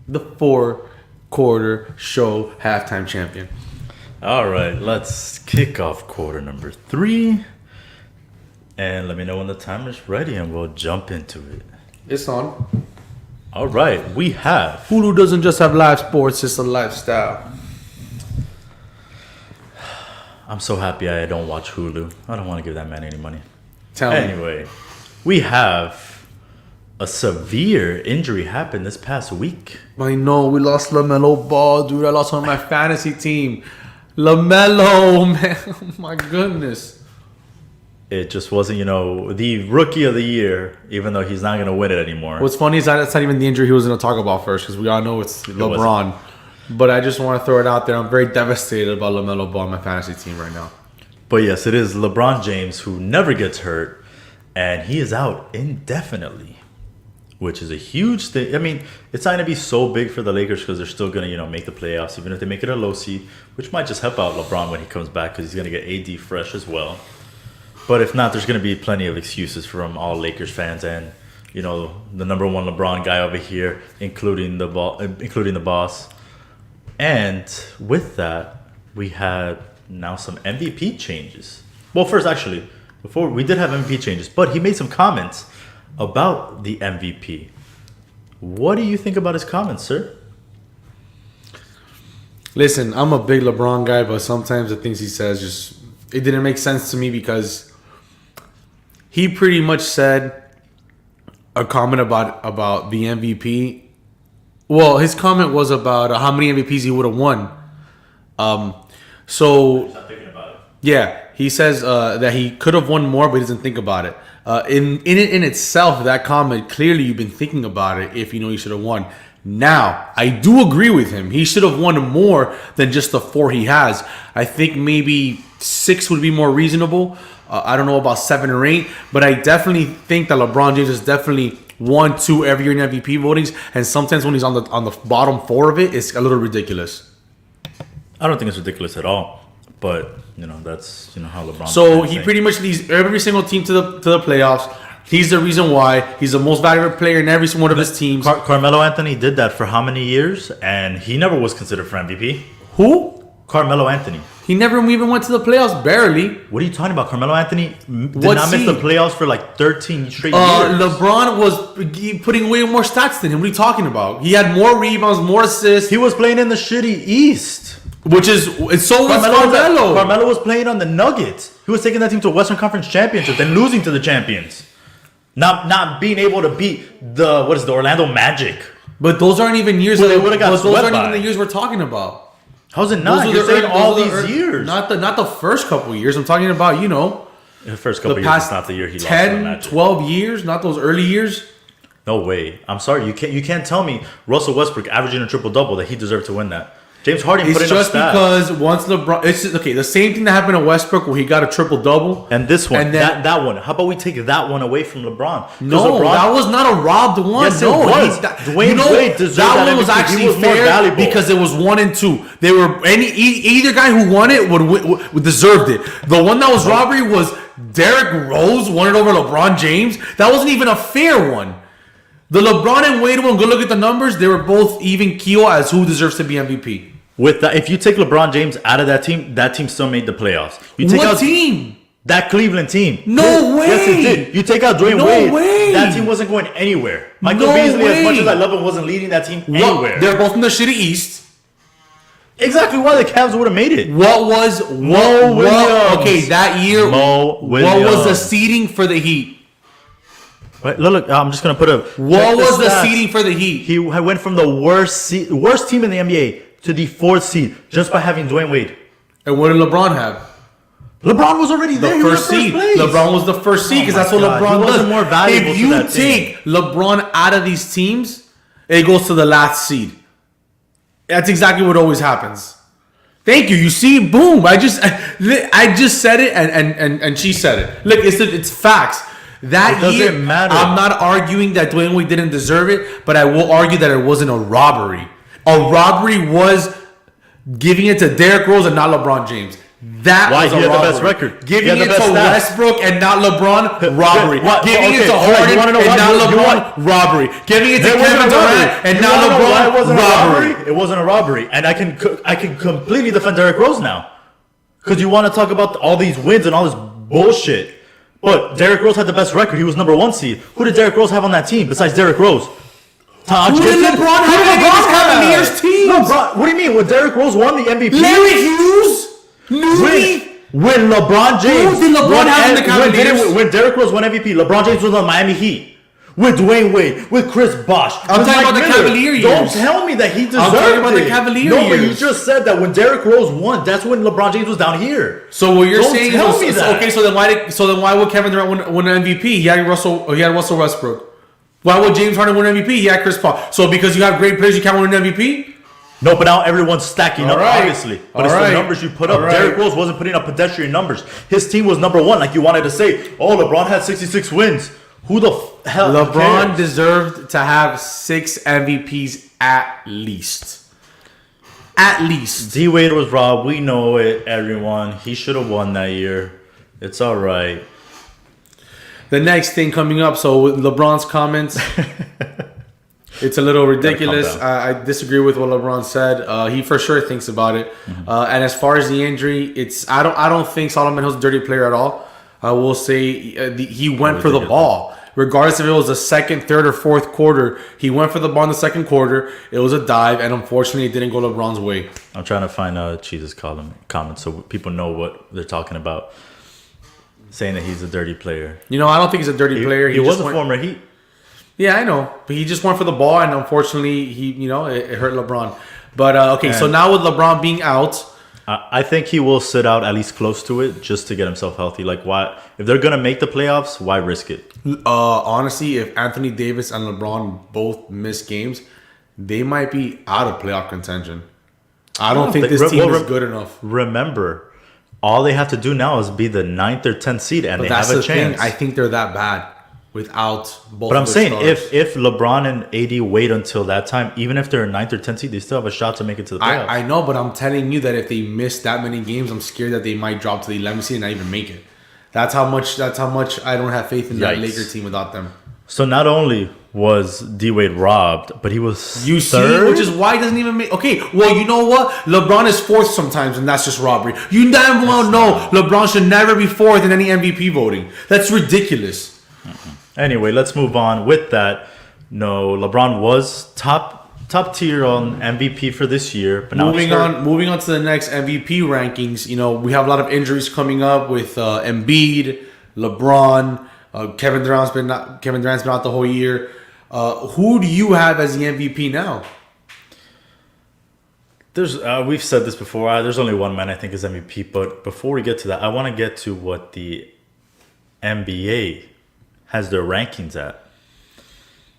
the 4 quarter show halftime champion. All right, let's kick off quarter number 3. And let me know when the timer's ready and we'll jump into it. It's on. All right, we have... Hulu doesn't just have live sports, it's a lifestyle. I'm so happy I don't watch Hulu. I don't want to give that man any money. Tell me. Anyway, we have a severe injury happen this past week. I know we lost LaMelo Ball, dude. I lost on my fantasy team. LaMelo, man. Oh my goodness. It just wasn't, the rookie of the year, even though he's not going to win it anymore. What's funny is that's not even the injury he was going to talk about first, because we all know it's LeBron. But I just want to throw it out there. I'm very devastated about LaMelo Ball on my fantasy team right now. But yes, it is LeBron James who never gets hurt, and he is out indefinitely, which is a huge thing. I mean, it's not going to be so big for the Lakers because they're still going to, make the playoffs, even if they make it a low seed, which might just help out LeBron when he comes back because he's going to get AD fresh as well. But if not, there's going to be plenty of excuses from all Lakers fans and, the number one LeBron guy over here, including the boss. And with that, we had now some MVP changes. Well, first, actually, before we did have MVP changes, but he made some comments about the MVP. What do you think about his comments, sir? Listen, I'm a big LeBron guy, but sometimes the things he says it didn't make sense to me because he pretty much said a comment about the MVP. Well, his comment was about how many MVPs he would have won. So Not thinking about it. yeah, he says that he could have won more, but he doesn't think about it. In itself, that comment, clearly you've been thinking about it if you know you should have won. Now, I do agree with him. He should have won more than just the 4 he has. I think maybe 6 would be more reasonable. I don't know about 7 or 8, but I definitely think that LeBron James is definitely 1, 2 every year in MVP votings, and sometimes when he's on the bottom 4 of it, it's a little ridiculous. I don't think it's ridiculous at all, but that's how LeBron. So he pretty much leads every single team to the playoffs. He's the reason why he's the most valuable player in every single one of his teams. Carmelo Anthony did that for how many years, and he never was considered for MVP. Who? Carmelo Anthony. He never even went to the playoffs, barely. What are you talking about? Carmelo Anthony did What not miss seed? the playoffs for like 13 straight years. LeBron was putting way more stats than him. What are you talking about? He had more rebounds, more assists. He was playing in the shitty East. Which is, and so was Carmelo. Carmelo was playing on the Nuggets. He was taking that team to a Western Conference championship, then losing to the champions. Not being able to beat the Orlando Magic. But those aren't even years. Well, they would've got those swept aren't by. even the years we're talking about. How's it not? You're saying all these years. Not the first couple of years. I'm talking about, The first couple the of years past is not the year he lost to the 10, Magic. 12 years, not those early years. No way. I'm sorry. You can't tell me Russell Westbrook averaging a triple-double that he deserved to win that. James Harden It's put in just a stat. because once LeBron, it's just, okay. The same thing that happened to Westbrook where he got a triple double, And this one, And then- that one. How about we take that one away from LeBron? 'Cause no, LeBron, that was not a robbed one. Yes, it no, was. Dwayne Wade deserved that one was MVP. He actually was more fair valuable. because it was 1 and 2. They were either guy who won it would deserved it. The one that was robbery was Derrick Rose won it over LeBron James. That wasn't even a fair one. The LeBron and Wade one, go look at the numbers. They were both even keel as who deserves to be MVP. With that, if you take LeBron James out of that team still made the playoffs. You take What out team? that Cleveland team. No way. Yes, it did. You take out Dwayne No Wade. way. That team wasn't going anywhere. Michael No Beasley, as much way. as I love him, wasn't leading that team What? anywhere. They're both in the shitty East. Exactly why the Cavs would have made it. What was Mo Williams. Okay, that year. Mo What was the Williams. seeding for the Heat? Right, look, I'm just gonna put a. What was the stats. seeding for the Heat? He went from the worst team in the NBA to the 4th seed just by having Dwayne Wade. And what did LeBron have? LeBron was already The there. He was first in seed. place. LeBron was the first seed because Oh my that's what God. He LeBron wasn't does. more valuable If to you that team. take LeBron out of these teams, it goes to the last seed. That's exactly what always happens. Thank you. You see, boom. I just said it, and she said it. Look, it's facts. That It doesn't year, matter. I'm not arguing that Dwayne Wade didn't deserve it, but I will argue that it wasn't a robbery. A robbery was giving it to Derrick Rose and not LeBron James. That Why? was He a had the robbery. best record. Giving He had it the to best stats. Westbrook and not LeBron, robbery. What? Giving it Okay, to all right, Harden you wanna know and why? not You LeBron, robbery. Giving it to It wasn't Kevin a robbery. Durant and You not wanna know why it LeBron, wasn't a robbery. It wasn't a robbery, and I can completely defend Derrick Rose now, because you want to talk about all these wins and all this bullshit. But Derrick Rose had the best record. He was number 1 seed. Who did Derrick Rose have on that team besides Derrick Rose? Who did LeBron have on his Cavaliers team? No, bro, what do you mean? When Derrick Rose won the MVP? Larry Hughes? Newbie? When LeBron James, Who did LeBron have in the Cavaliers? When Derrick Rose won MVP, LeBron James was on Miami Heat. With Dwayne Wade, with Chris Bosh. I'm talking about the Cavalier years. Don't tell me that he deserved it. I'm talking about the Cavalier years. No, but you just said that when Derrick Rose won, that's when LeBron James was down here. So what you're saying is okay? So then why would Kevin Durant win an MVP? He had Russell Westbrook. Why would James Harden win MVP? He had Chris Paul. So because you have great players, you can't win an MVP? No, but now everyone's stacking up, obviously. But it's the numbers you put up. Right. Derrick Rose wasn't putting up pedestrian numbers. His team was number one, like you wanted to say. Oh, LeBron had 66 wins. Who the hell LeBron cares? deserved to have 6 MVPs at least. At least. D-Wade was robbed. We know it, everyone. He should have won that year. It's all right. The next thing coming up, so with LeBron's comments, it's a little ridiculous. I disagree with what LeBron said. He for sure thinks about it. Mm-hmm. And as far as the injury, I don't think Solomon Hill's a dirty player at all. I will say he went for the ball. Regardless if it was the second, third, or fourth quarter, he went for the ball in the second quarter. It was a dive, and unfortunately, it didn't go LeBron's way. I'm trying to find Cheese's comments so people know what they're talking about, saying that he's a dirty player. I don't think he's a dirty player. He was a former Heat. Yeah, I know, but he just went for the ball, and unfortunately, it hurt LeBron. But so now with LeBron being out. I think he will sit out at least close to it just to get himself healthy. Like, why? If they're gonna make the playoffs, why risk it? Honestly, if Anthony Davis and LeBron both miss games, they might be out of playoff contention. I don't think this team is good enough. Remember, all they have to do now is be the 9th or 10th seed, and they have a chance. I think they're that bad without both. But I'm saying, stars. if LeBron and AD wait until that time, even if they're 9th or 10th seed, they still have a shot to make it to the playoffs. I know, but I'm telling you that if they miss that many games, I'm scared that they might drop to the 11th seed and not even make it. That's how much I don't have faith in that Laker team without them. So not only was D-Wade robbed, but he was third? Which is why he doesn't even make... Okay, well, you know what? LeBron is fourth sometimes, and that's just robbery. You damn well know LeBron should never be fourth in any MVP voting. That's ridiculous. Anyway, let's move on with that. No, LeBron was top tier on MVP for this year. But now moving on to the next MVP rankings. We have a lot of injuries coming up with Embiid, LeBron, Kevin Durant's been out the whole year. Who do you have as the MVP now? There's we've said this before. There's only one man I think is MVP. But before we get to that, I want to get to what the NBA has their rankings at.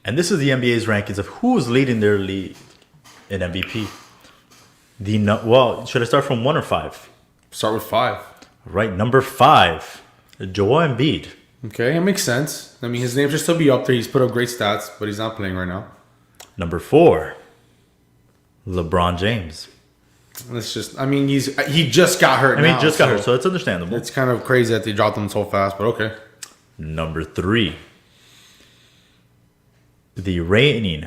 And this is the NBA's rankings of who is leading their league in MVP. Should I start from 1 or 5? Start with 5. Right, number 5, Joel Embiid. Okay, that makes sense. I mean, his name should still be up there. He's put up great stats, but he's not playing right now. Number 4, LeBron James. He just got hurt. He just got hurt, so it's understandable. It's kind of crazy that they dropped him so fast, but okay. Number 3, the reigning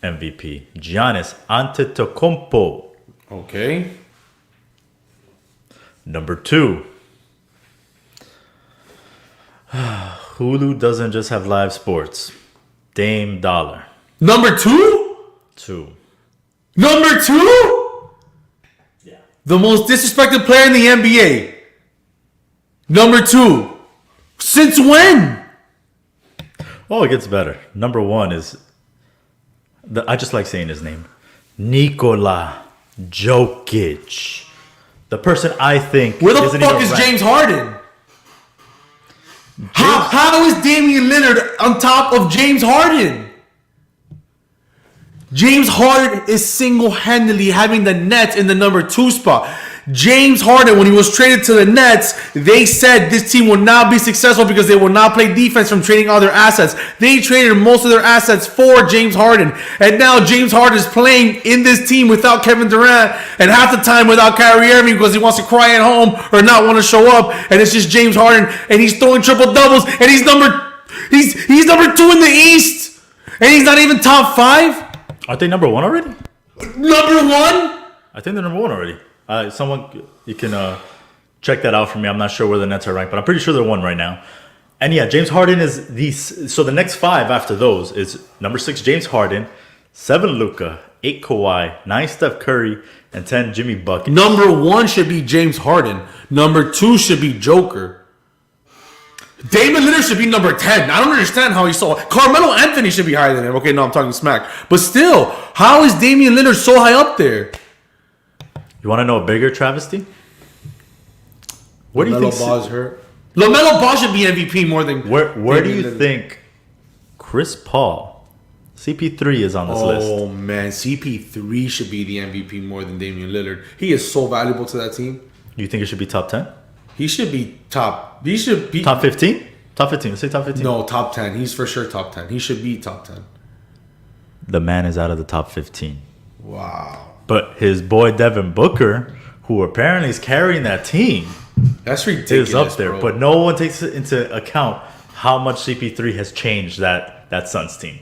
MVP, Giannis Antetokounmpo. Okay. Number 2, Hulu doesn't just have live sports. Dame Dollar. Number 2? 2. Number 2? Yeah. The most disrespected player in the NBA. Number 2. Since when? Oh, it gets better. Number 1 is... I just like saying his name. Nikola Jokic. The person I think... Where the fuck is James Harden? How is Damian Lillard on top of James Harden? James Harden is single-handedly having the Nets in the number 2 spot. James Harden, when he was traded to the Nets, they said this team will not be successful because they will not play defense from trading all their assets. They traded most of their assets for James Harden. And now James Harden is playing in this team without Kevin Durant and half the time without Kyrie Irving because he wants to cry at home or not want to show up. And it's just James Harden and he's throwing triple doubles and he's number 2 in the East. And he's not even top 5. Aren't they number 1 already? Number 1? I think they're number 1 already. Someone, you can check that out for me. I'm not sure where the Nets are ranked, but I'm pretty sure they're 1 right now. And yeah, James Harden is so the next 5 after those is number 6, James Harden, 7, Luka, 8 Kawhi, 9 Steph Curry, and 10 Jimmy Bucket. Number 1 should be James Harden. Number 2 should be Joker. Damon Lillard should be number 10. I don't understand how he saw it. Carmelo Anthony should be higher than him. Okay, no, I'm talking smack. But still, how is Damian Lillard so high up there? You want to know a bigger travesty? Where do you think LaMelo Ball's hurt? LaMelo Ball should be MVP more than Where do you think Chris Paul, CP3 is on this list? Oh man, CP3 should be the MVP more than Damian Lillard. He is so valuable to that team. You think it should be top 10? He should be top. He should be top 15? Top 15. Let's say top 15. No, top 10. He's for sure top 10. He should be top 10. The man is out of the top 15. Wow. But his boy Devin Booker, who apparently is carrying that team, that's ridiculous. Is up there. Bro. But no one takes into account how much CP3 has changed that Suns team.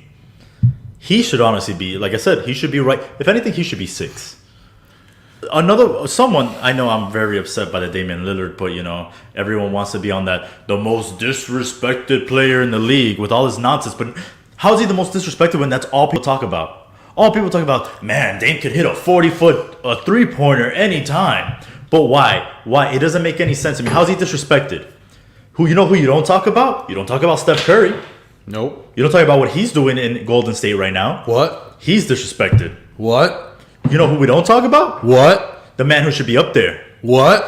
He should honestly be, like I said, he should be right. If anything, he should be 6. Someone, I know I'm very upset by the Damian Lillard, but everyone wants to be on that, the most disrespected player in the league with all his nonsense. But how is he the most disrespected when that's all people talk about? All people talk about, man, Dame could hit a 40-foot three-pointer anytime. But why? Why? It doesn't make any sense to me. How's he disrespected? Who you don't talk about? You don't talk about Steph Curry. Nope. You don't talk about what he's doing in Golden State right now. What? He's disrespected. What? You know who we don't talk about? What? The man who should be up there. What?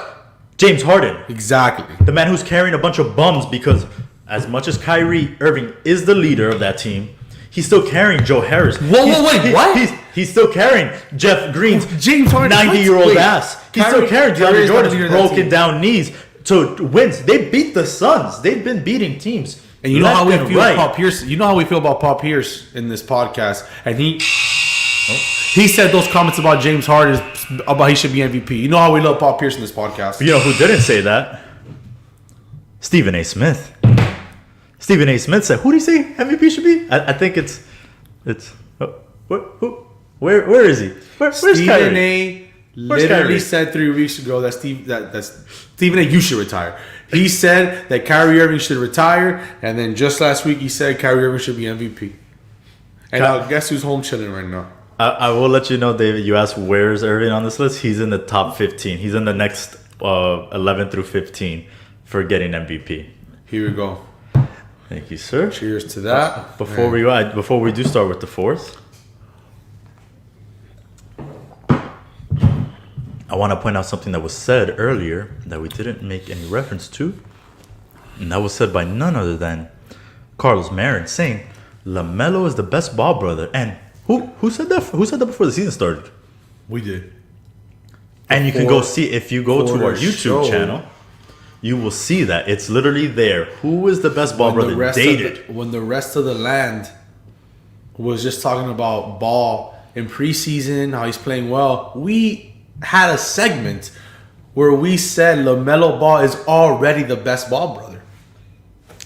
James Harden. Exactly. The man who's carrying a bunch of bums because as much as Kyrie Irving is the leader of that team, he's still carrying Joe Harris. Wait, what? He's still carrying Jeff Green's James Harden 90-year-old ass. He's still carrying DeAndre Jordan's broken down knees to wins. They beat the Suns. They've been beating teams. And you know how we feel about Paul Pierce. You know how we feel about Paul Pierce in this podcast, and he said those comments about James Harden about he should be MVP. You know how we love Paul Pierce in this podcast. You know who didn't say that? Stephen A. Smith. Stephen A. Smith said, "Who do you say MVP should be?" I think it's where is he? Where's Stephen Kyrie? A. literally said 3 weeks ago that Stephen A. you should retire. He said that Kyrie Irving should retire, and then just last week he said Kyrie Irving should be MVP. And now guess who's home chilling right now? I will let you know, David. You asked where's Irving on this list. He's in the top 15. He's in the next 11 through 15 for getting MVP. Here we go. Thank you, sir. Cheers to that. Before we do start with the fourth, I want to point out something that was said earlier that we didn't make any reference to, and that was said by none other than Carlos Marin, saying LaMelo is the best ball brother. And who said that? Who said that before the season started? We did. And you can go see, if you go to our YouTube channel, you will see that it's literally there. Who is the best ball brother dated? When the rest of the land was just talking about Ball in preseason, how he's playing well, we had a segment where we said LaMelo Ball is already the best ball brother.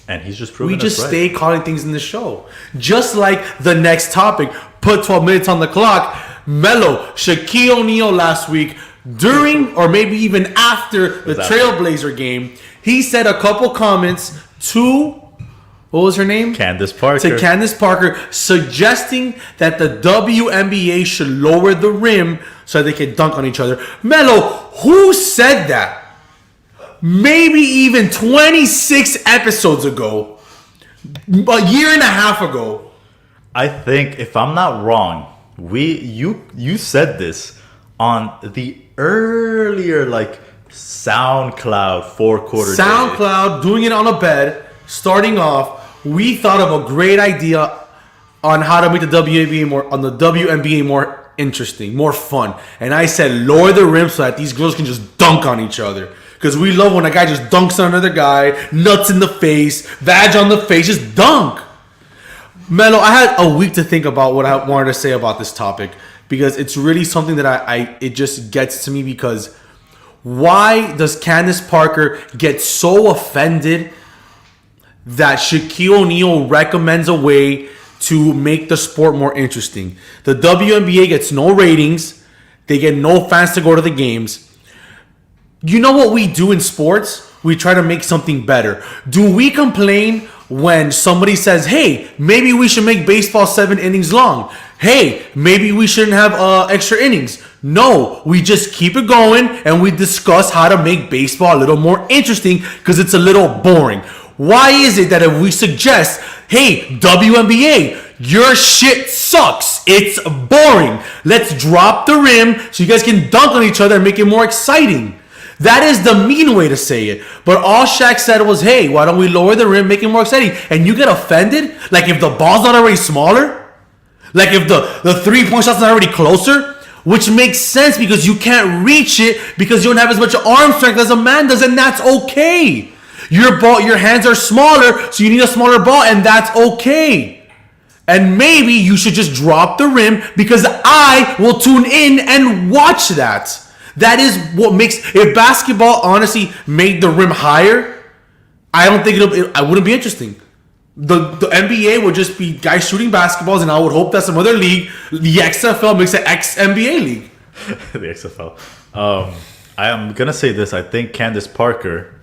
And he's just proving we just right. stay calling things in the show. Just like the next topic, put 12 minutes on the clock. Melo, Shaquille O'Neal last week, during or maybe even after the Trailblazer game, he said a couple comments to, what was her name? Candace Parker. To Candace Parker, suggesting that the WNBA should lower the rim so they can dunk on each other. Melo, who said that? Maybe even 26 episodes ago, a year and a half ago. I think, if I'm not wrong, you said this on the earlier SoundCloud 4-quarter SoundCloud, doing it on a bed, starting off. We thought of a great idea on how to make the WNBA more interesting, more fun. And I said, lower the rim so that these girls can just dunk on each other. Because we love when a guy just dunks on another guy, nuts in the face, vag on the face, just dunk. Melo, I had a week to think about what I wanted to say about this topic. Because it's really something that it just gets to me, because why does Candace Parker get so offended that Shaquille O'Neal recommends a way to make the sport more interesting? The WNBA gets no ratings. They get no fans to go to the games. You know what we do in sports? We try to make something better. Do we complain when somebody says, hey, maybe we should make baseball 7 innings long? Hey, maybe we shouldn't have extra innings. No, we just keep it going and we discuss how to make baseball a little more interesting because it's a little boring. Why is it that if we suggest, hey, WNBA, your shit sucks. It's boring. Let's drop the rim so you guys can dunk on each other and make it more exciting. That is the mean way to say it. But all Shaq said was, hey, why don't we lower the rim, make it more exciting? And you get offended? Like if the ball's not already smaller? Like if the three-point shot's not already closer? Which makes sense because you can't reach it because you don't have as much arm strength as a man does, and that's okay. Your hands are smaller, so you need a smaller ball, and that's okay. And maybe you should just drop the rim because I will tune in and watch that. That is what makes, if basketball honestly made the rim higher, I don't think I wouldn't be interesting. The NBA would just be guys shooting basketballs, and I would hope that some other league, the XFL, makes an ex-NBA league. The XFL. I am gonna say this. I think Candace Parker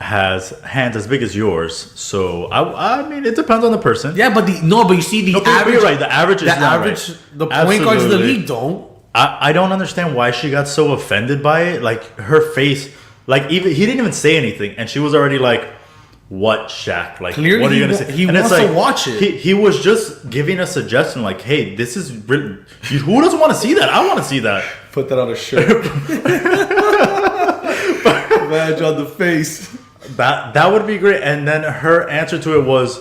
has hands as big as yours. So I mean, it depends on the person. Yeah, but you see the average. You're right. The average is not right. The point guards of the league don't. I don't understand why she got so offended by it. Like her face, like even he didn't even say anything, and she was already like, "What, Shaq? Like, clearly what are you gonna say?" He wants to watch it. He was just giving a suggestion, like, "Hey, this is really, who doesn't want to see that? I want to see that." Put that on a shirt. Badge on the face. That would be great. And then her answer to it was,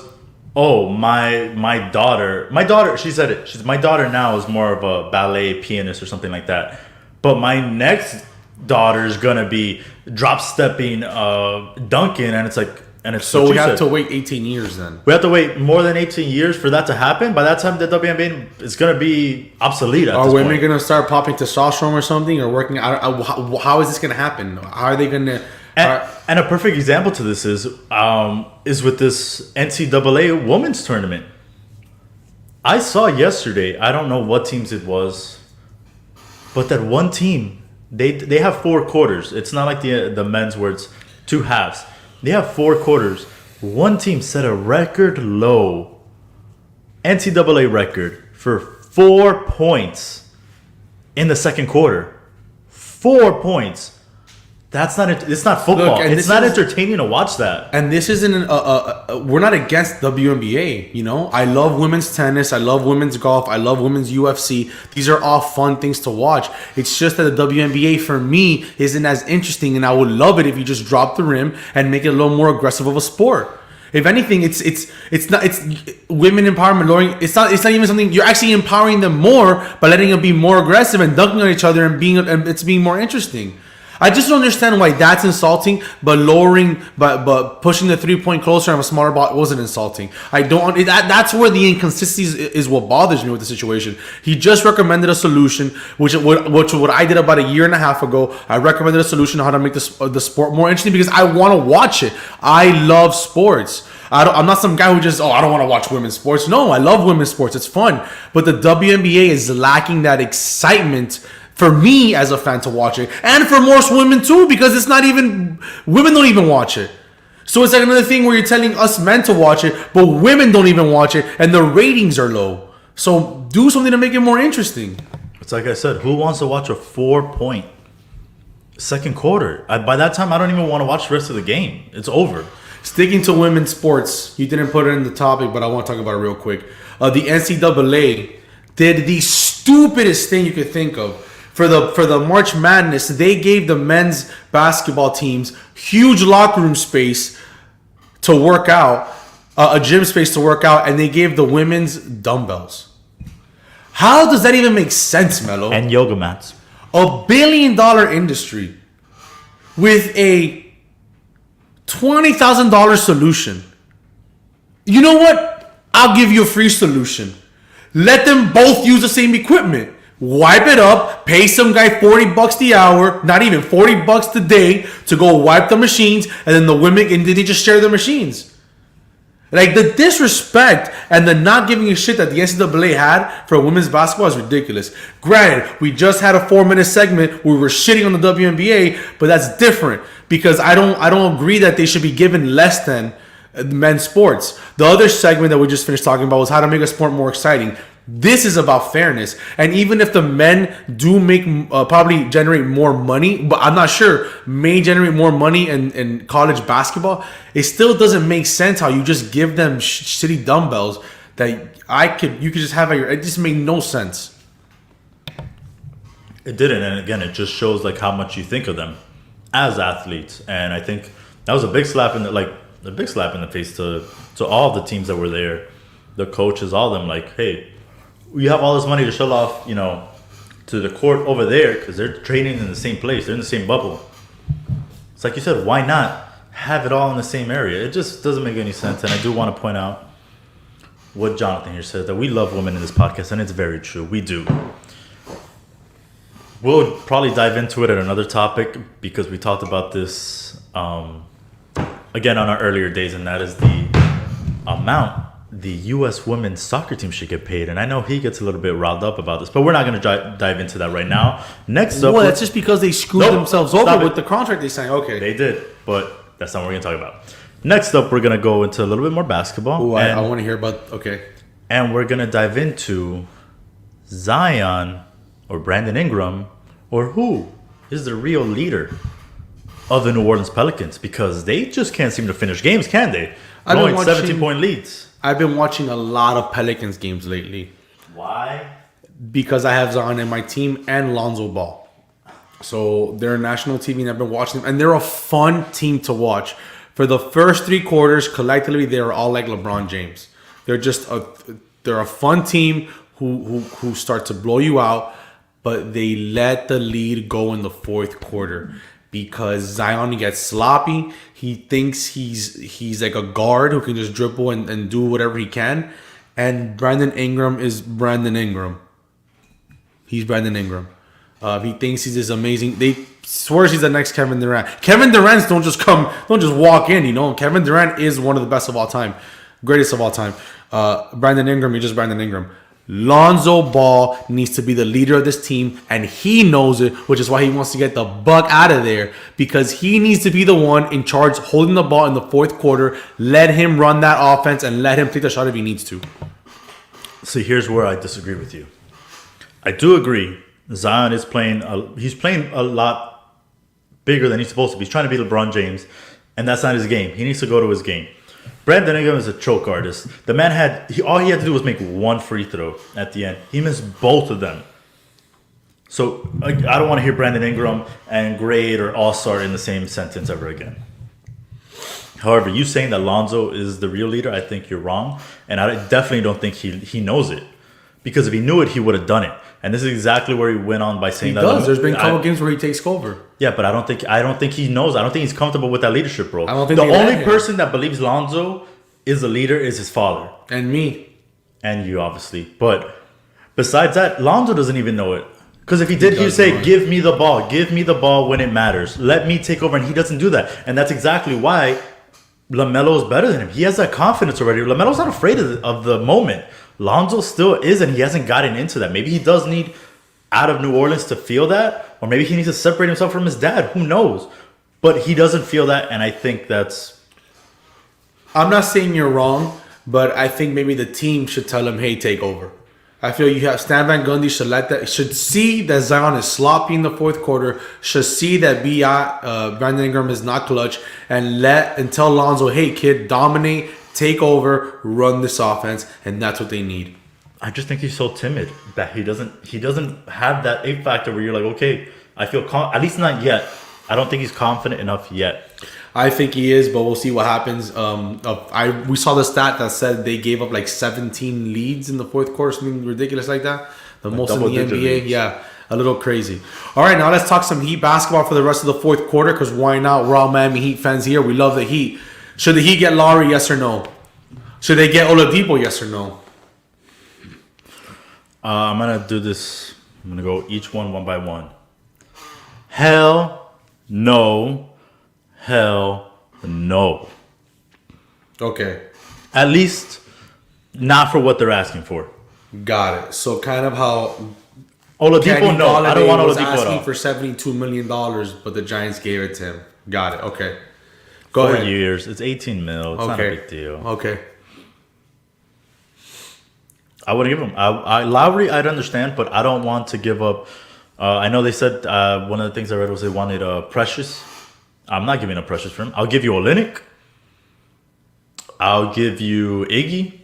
"Oh, my daughter." She said it. My daughter now is more of a ballet pianist or something like that. But my next daughter's gonna be drop stepping, dunking, and it's like, and it's so we have to wait 18 years then. We have to wait more than 18 years for that to happen. By that time, the WNBA is gonna be obsolete. Are women gonna start popping testosterone or something, or working? How is this gonna happen? How are they gonna? And a perfect example to this is with this NCAA women's tournament. I saw yesterday, I don't know what teams it was, but that one team, they have 4 quarters. It's not like the men's where it's 2 halves. They have 4 quarters. One team set a record low NCAA record for 4 points in the second quarter. 4 points. That's not. It's not football. Look, it's not entertaining to watch that. And this isn't. We're not against WNBA. You know, I love women's tennis. I love women's golf. I love women's UFC. These are all fun things to watch. It's just that the WNBA for me isn't as interesting, and I would love it if you just drop the rim and make it a little more aggressive of a sport. If anything, it's women empowerment. Lowering. It's not even something. You're actually empowering them more by letting them be more aggressive and dunking on each other and it's being more interesting. I just don't understand why that's insulting, but but pushing the 3-point closer and a smaller ball wasn't insulting. I don't. That's where the inconsistency is what bothers me with the situation. He just recommended a solution, which what I did about a year and a half ago. I recommended a solution on how to make the sport more interesting because I want to watch it. I love sports. I'm not some guy who just, I don't want to watch women's sports. No, I love women's sports. It's fun. But the WNBA is lacking that excitement for me as a fan to watch it, and for most women too, because it's not even, women don't even watch it. So it's like another thing where you're telling us men to watch it, but women don't even watch it, and the ratings are low. So do something to make it more interesting. It's like I said, who wants to watch a 4-point second quarter? By that time, I don't even want to watch the rest of the game. It's over. Sticking to women's sports, you didn't put it in the topic, but I want to talk about it real quick. The NCAA did the stupidest thing you could think of. For the March Madness, they gave the men's basketball teams huge locker room space to work out, a gym space to work out, and they gave the women's dumbbells. How does that even make sense, Melo? And yoga mats. $1 billion industry with a $20,000 solution. You know what? I'll give you a free solution. Let them both use the same equipment. Wipe it up, pay some guy $40 the hour, not even $40 the day to go wipe the machines, and then the women, and they just share the machines. Like, the disrespect and the not giving a shit that the NCAA had for women's basketball is ridiculous. Granted, we just had a 4-minute segment where we were shitting on the WNBA, but that's different because I don't agree that they should be given less than men's sports. The other segment that we just finished talking about was how to make a sport more exciting. This is about fairness. And even if the men do make probably generate more money, but I'm not sure, may generate more money in college basketball, it still doesn't make sense how you just give them shitty dumbbells that you could just have at your. It just made no sense. It didn't, and again, it just shows like how much you think of them as athletes. And I think that was a big slap in the face to all the teams that were there, the coaches, all of them. Like, hey, you have all this money to shell off, to the court over there because they're training in the same place, they're in the same bubble. It's like you said, why not have it all in the same area? It just doesn't make any sense. And I do want to point out what Jonathan here says, that we love women in this podcast, and it's very true. We do. We'll probably dive into it at another topic because we talked about this again on our earlier days, and that is the amount the U.S. women's soccer team should get paid. And I know he gets a little bit riled up about this, but we're not going to dive into that right now. Next up... Well, that's just because they screwed themselves over with the contract they signed. Okay. They did, but that's not what we're going to talk about. Next up, we're going to go into a little bit more basketball. Ooh, I want to hear about... Okay. And we're going to dive into Zion or Brandon Ingram, or who is the real leader of the New Orleans Pelicans, because they just can't seem to finish games, can they? Going 17-point leads. I've been watching a lot of Pelicans games lately. Why? Because I have Zion in my team and Lonzo Ball. So they're national TV, and I've been watching them, and they're a fun team to watch. For the first 3 quarters, collectively, they are all like LeBron James. They're a fun team who start to blow you out, but they let the lead go in the fourth quarter because Zion gets sloppy. He thinks he's like a guard who can just dribble and do whatever he can. And Brandon Ingram is Brandon Ingram. He's Brandon Ingram. He thinks he's this amazing. They swears he's the next Kevin Durant. Kevin Durant don't just walk in. Kevin Durant is one of the best of all time, greatest of all time. Brandon Ingram, he's just Brandon Ingram. Lonzo Ball needs to be the leader of this team, and he knows it, which is why he wants to get the buck out of there, because he needs to be the one in charge holding the ball in the fourth quarter. Let him run that offense and let him take the shot if he needs to. See, here's where I disagree with you. I do agree Zion is playing a lot bigger than he's supposed to be. He's trying to be LeBron James, and that's not his game. He needs to go to his game. Brandon Ingram is a choke artist. The man all he had to do was make one free throw at the end. He missed both of them. So I don't want to hear Brandon Ingram and great or all-star in the same sentence ever again. However, you saying that Lonzo is the real leader, I think you're wrong. And I definitely don't think he knows it. Because if he knew it, he would have done it. And this is exactly where he went on by saying he does. There's been a couple games where he takes over. Yeah, but I don't think he knows. I don't think he's comfortable with that leadership role. I don't think the only person that believes Lonzo is a leader is his father. And me. And you, obviously. But besides that, Lonzo doesn't even know it. Because if he did, he would say, give me the ball. Give me the ball when it matters. Let me take over. And he doesn't do that. And that's exactly why LaMelo is better than him. He has that confidence already. LaMelo's not afraid of the moment. Lonzo still is, and he hasn't gotten into that. Maybe he does need out of New Orleans to feel that, or maybe he needs to separate himself from his dad. Who knows? But he doesn't feel that, and I think that's... I'm not saying you're wrong, but I think maybe the team should tell him, hey, take over. I feel you have Stan Van Gundy should see that Zion is sloppy in the fourth quarter, should see that Brandon Ingram is not clutch, and tell Lonzo, hey, kid, dominate, take over, run this offense, and that's what they need. I just think he's so timid that he doesn't have that it factor where you're like, okay, I feel at least not yet. I don't think he's confident enough yet. I think he is, but we'll see what happens. We saw the stat that said they gave up like 17 leads in the fourth quarter, something ridiculous like that. The most in the NBA. Leads. Yeah, a little crazy. All right, now let's talk some Heat basketball for the rest of the fourth quarter, because why not? We're all Miami Heat fans here. We love the Heat. Should the Heat get Lowry, yes or no? Should they get Oladipo, yes or no? I'm going to do this. I'm going to go each one by one. Hell no. Hell no. Okay. At least not for what they're asking for. Got it. So kind of how Oladipo, no. I don't want Oladipo asking at all. for $72 million, but the Giants gave it to him. Got it. Okay. Go 4 ahead. years. It's $18 million. It's not a big deal. Okay. I would give him. Lowry, I'd understand, but I don't want to give up. I know they said one of the things I read was they wanted Precious. I'm not giving up Precious for him. I'll give you Olynyk. I'll give you Iggy.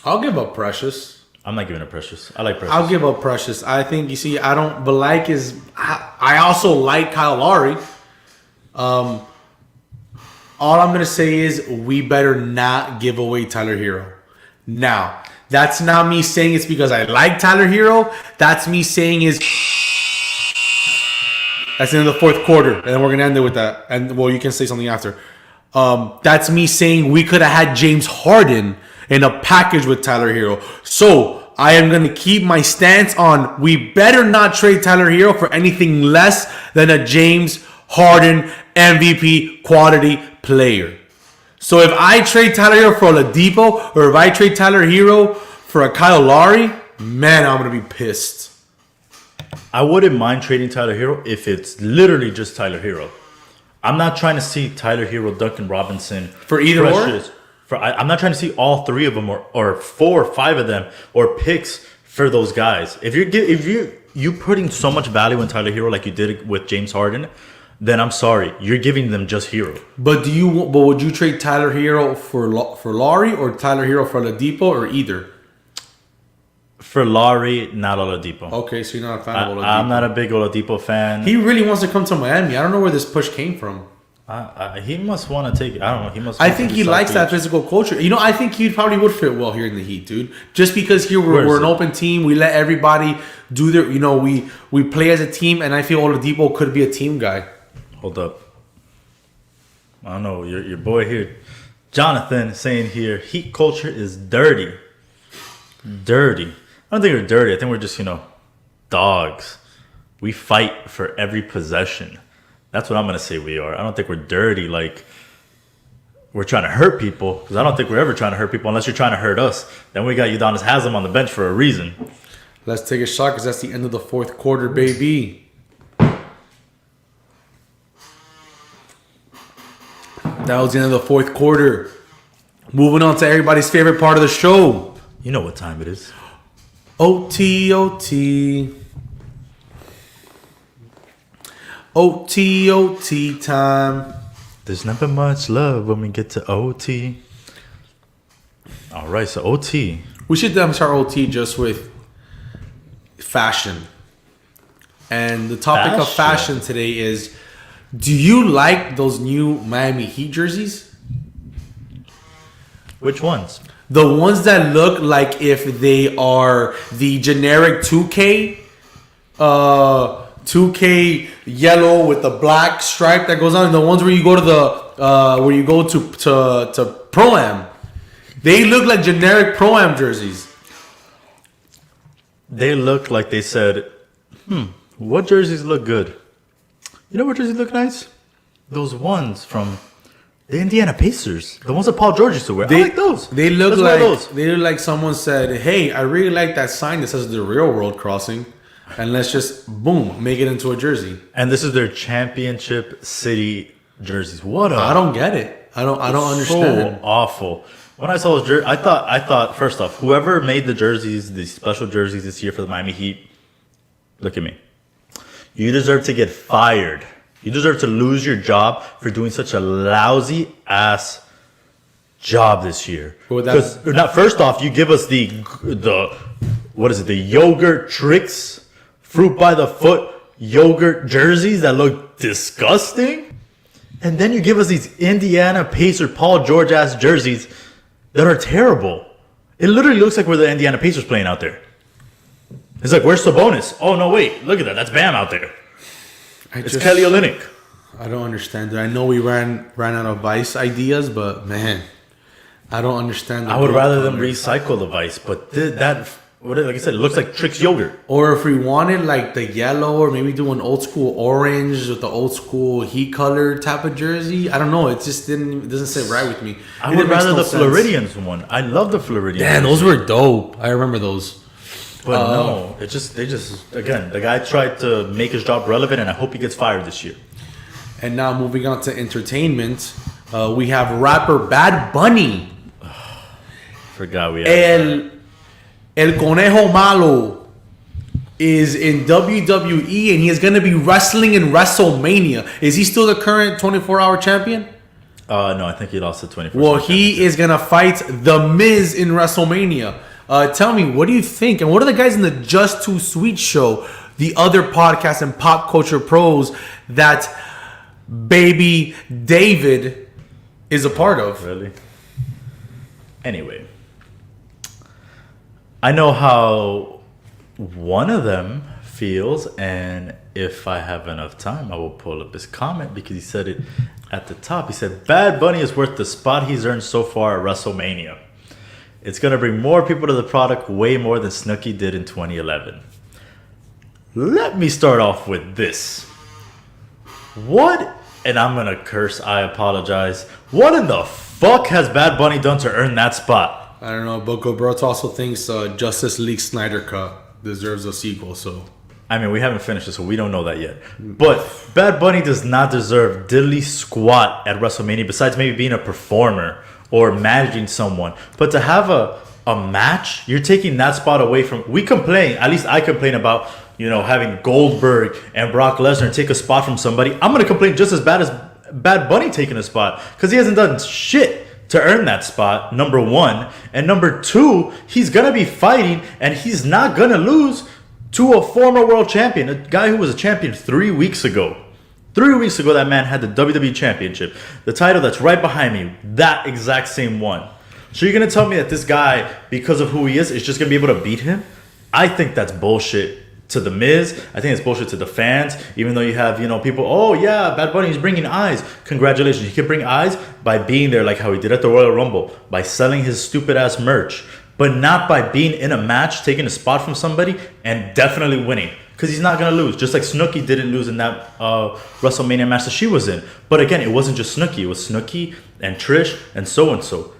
I'll give up Precious. I'm not giving up Precious. I like Precious. I'll give up Precious. I think, you see, I don't, but like is, I also like Kyle Lowry. All I'm going to say is we better not give away Tyler Hero. Now, that's not me saying it's because I like Tyler Hero. That's me saying is that's the end of the fourth quarter. And then we're going to end it with that. And, well, you can say something after. That's me saying we could have had James Harden in a package with Tyler Hero. So I am going to keep my stance on we better not trade Tyler Hero for anything less than a James Harden MVP quality player. So if I trade Tyler Hero for Oladipo, or if I trade Tyler Hero for a Kyle Lowry, man, I'm going to be pissed. I wouldn't mind trading Tyler Hero if it's literally just Tyler Hero. I'm not trying to see Tyler Hero, Duncan Robinson For either Precious, I'm not trying to see all three of them or 4 or 5 of them or picks for those guys. If you're putting so much value in Tyler Hero like you did with James Harden, then I'm sorry, you're giving them just Hero. But would you trade Tyler Hero for Lowry or Tyler Hero for Oladipo or either? For Lowry, not Oladipo. Okay, so you're not a fan of Oladipo. I'm not a big Oladipo fan. He really wants to come to Miami. I don't know where this push came from. He must want to take it. I don't know. He must. I think he likes that physical culture. You know, I think he probably would fit well here in the Heat, dude. Just because here we're an open team, we let everybody do their. You know, we play as a team, and I feel Oladipo could be a team guy. Hold up. I don't know. Your boy here, Jonathan, saying here, Heat culture is dirty. Dirty. I don't think we're dirty. I think we're just, dogs. We fight for every possession. That's what I'm going to say we are. I don't think we're dirty like we're trying to hurt people, because I don't think we're ever trying to hurt people unless you're trying to hurt us. Then we got Udonis Haslem on the bench for a reason. Let's take a shot because that's the end of the fourth quarter, baby. That was the end of the fourth quarter. Moving on to everybody's favorite part of the show. You know what time it is. OT, OT. OT, OT time. There's never much love when we get to OT. All right, so OT. We should start OT just with fashion. And the topic of fashion today is, do you like those new Miami Heat jerseys? Which ones? The ones that look like if they are the generic 2K, 2K yellow with the black stripe that goes on. The ones where you go to to Pro-Am. They look like generic Pro-Am jerseys. They look like they said, what jerseys look good? You know what jerseys look nice? Those ones from the Indiana Pacers. The ones that Paul George used to wear. I like those. They look like someone said, hey, I really like that sign that says the Real World Crossing. And let's just, boom, make it into a jersey. And this is their championship city jerseys. I don't get it. I don't understand. So awful. When I saw those jerseys, I thought, first off, whoever made the jerseys, the special jerseys this year for the Miami Heat, look at me. You deserve to get fired. You deserve to lose your job for doing such a lousy ass job this year. Because first off, you give us the what is it? The yogurt tricks, fruit by the foot yogurt jerseys that look disgusting, and then you give us these Indiana Pacers Paul George ass jerseys that are terrible. It literally looks like we're the Indiana Pacers playing out there. It's like, where's Sabonis? Oh no, wait, look at that. That's Bam out there. It's Kelly Olynyk. I don't understand. I know we ran out of Vice ideas, but man, I don't understand. I would rather them recycle the Vice, but like I said, it looks like Trix yogurt. Or if we wanted like the yellow, or maybe do an old school orange with the old school Heat color type of jersey. I don't know. It just doesn't sit right with me. I would rather the Floridians one. I love the Floridians. Man, those were dope. I remember those. But no, they just again, the guy tried to make his job relevant, and I hope he gets fired this year. And now moving on to entertainment, we have rapper Bad Bunny. Forgot we had El Conejo Malo is in WWE and he is going to be wrestling in WrestleMania. Is he still the current 24-hour champion? No, I think he lost the 24. Well, he is going to fight The Miz in WrestleMania. Tell me, what do you think? And what are the guys in the Just Too Sweet show, the other podcast and pop culture pros that Baby David is a part of? Really? Anyway, I know how one of them feels, and if I have enough time, I will pull up his comment because he said it at the top. He said, Bad Bunny is worth the spot he's earned so far at WrestleMania. It's going to bring more people to the product, way more than Snooki did in 2011. Let me start off with this. What, and I'm going to curse, I apologize. What in the fuck has Bad Bunny done to earn that spot? I don't know, but Gilberto also thinks Justice League Snyder Cut deserves a sequel, so... I mean, we haven't finished it, so we don't know that yet. But Bad Bunny does not deserve diddly squat at WrestleMania, besides maybe being a performer or managing someone. But to have a match, you're taking that spot away from... We complain, at least I complain about, having Goldberg and Brock Lesnar take a spot from somebody. I'm going to complain just as bad as Bad Bunny taking a spot, because he hasn't done shit to earn that spot, number one. And number two, he's going to be fighting, and he's not going to lose to a former world champion, a guy who was a champion 3 weeks ago. 3 weeks ago, that man had the WWE Championship, the title that's right behind me, that exact same one. So you're going to tell me that this guy, because of who he is just going to be able to beat him? I think that's bullshit to The Miz. I think it's bullshit to the fans, even though you have, people, oh yeah, Bad Bunny is bringing eyes. Congratulations. He can bring eyes by being there like how he did at the Royal Rumble, by selling his stupid ass merch, but not by being in a match, taking a spot from somebody, and definitely winning. Because he's not going to lose. Just like Snooki didn't lose in that WrestleMania match that she was in. But again, it wasn't just Snooki. It was Snooki and Trish and so-and-so.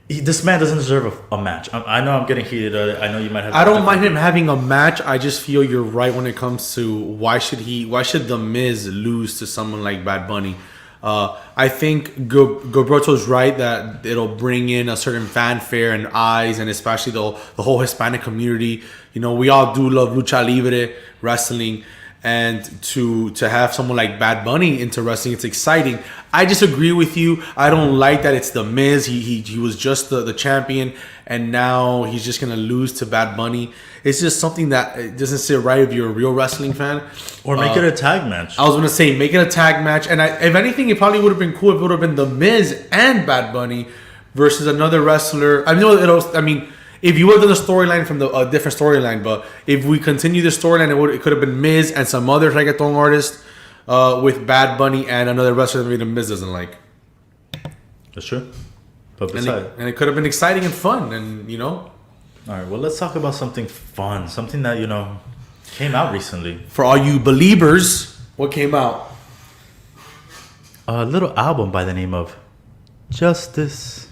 This man doesn't deserve a match. I know I'm getting heated. I know you might have... I don't mind him having a match. I just feel you're right when it comes to why should The Miz lose to someone like Bad Bunny? I think Gilberto's right that it'll bring in a certain fanfare and eyes, and especially the whole Hispanic community. We all do love lucha libre wrestling, and to have someone like Bad Bunny into wrestling, it's exciting. I just agree with you. I don't like that it's The Miz. He was just the champion, and now he's just gonna lose to Bad Bunny. It's just something that it doesn't sit right if you're a real wrestling fan. Or make it a tag match. I was gonna say make it a tag match, and if anything, it probably would have been cool if it would have been The Miz and Bad Bunny versus another wrestler. I mean, if you would have done the storyline from a different storyline, but if we continue the storyline, it could have been Miz and some other reggaeton artist with Bad Bunny and another wrestler that The Miz doesn't like. That's true. But and it could have been exciting and fun, and All right, well, let's talk about something fun, something that, came out recently. For all you believers, what came out? A little album by the name of Justice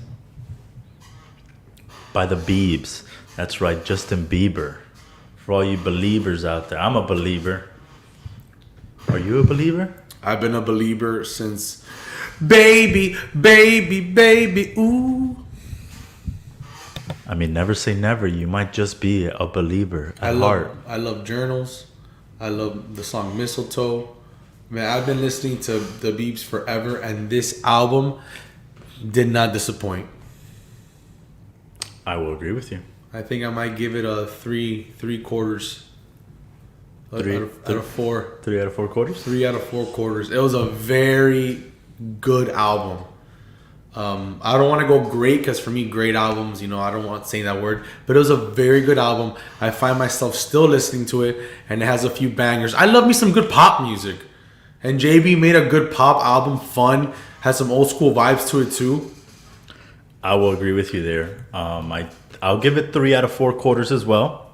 by the Biebs. That's right, Justin Bieber. For all you believers out there, I'm a believer. Are you a believer? I've been a believer since baby, ooh. I mean, never say never. You might just be a believer at heart. I love Journals. I love the song Mistletoe. Man, I've been listening to the Biebs forever, and this album did not disappoint. I will agree with you. I think I might give it a three quarters. Out of 4. 3 out of 4 quarters? 3 out of 4 quarters. It was a very good album. I don't want to go great because for me, great albums, I don't want saying that word, but it was a very good album. I find myself still listening to it, and it has a few bangers. I love me some good pop music, and JB made a good pop album, fun, has some old school vibes to it too. I will agree with you there. I'll give it 3 out of 4 quarters as well.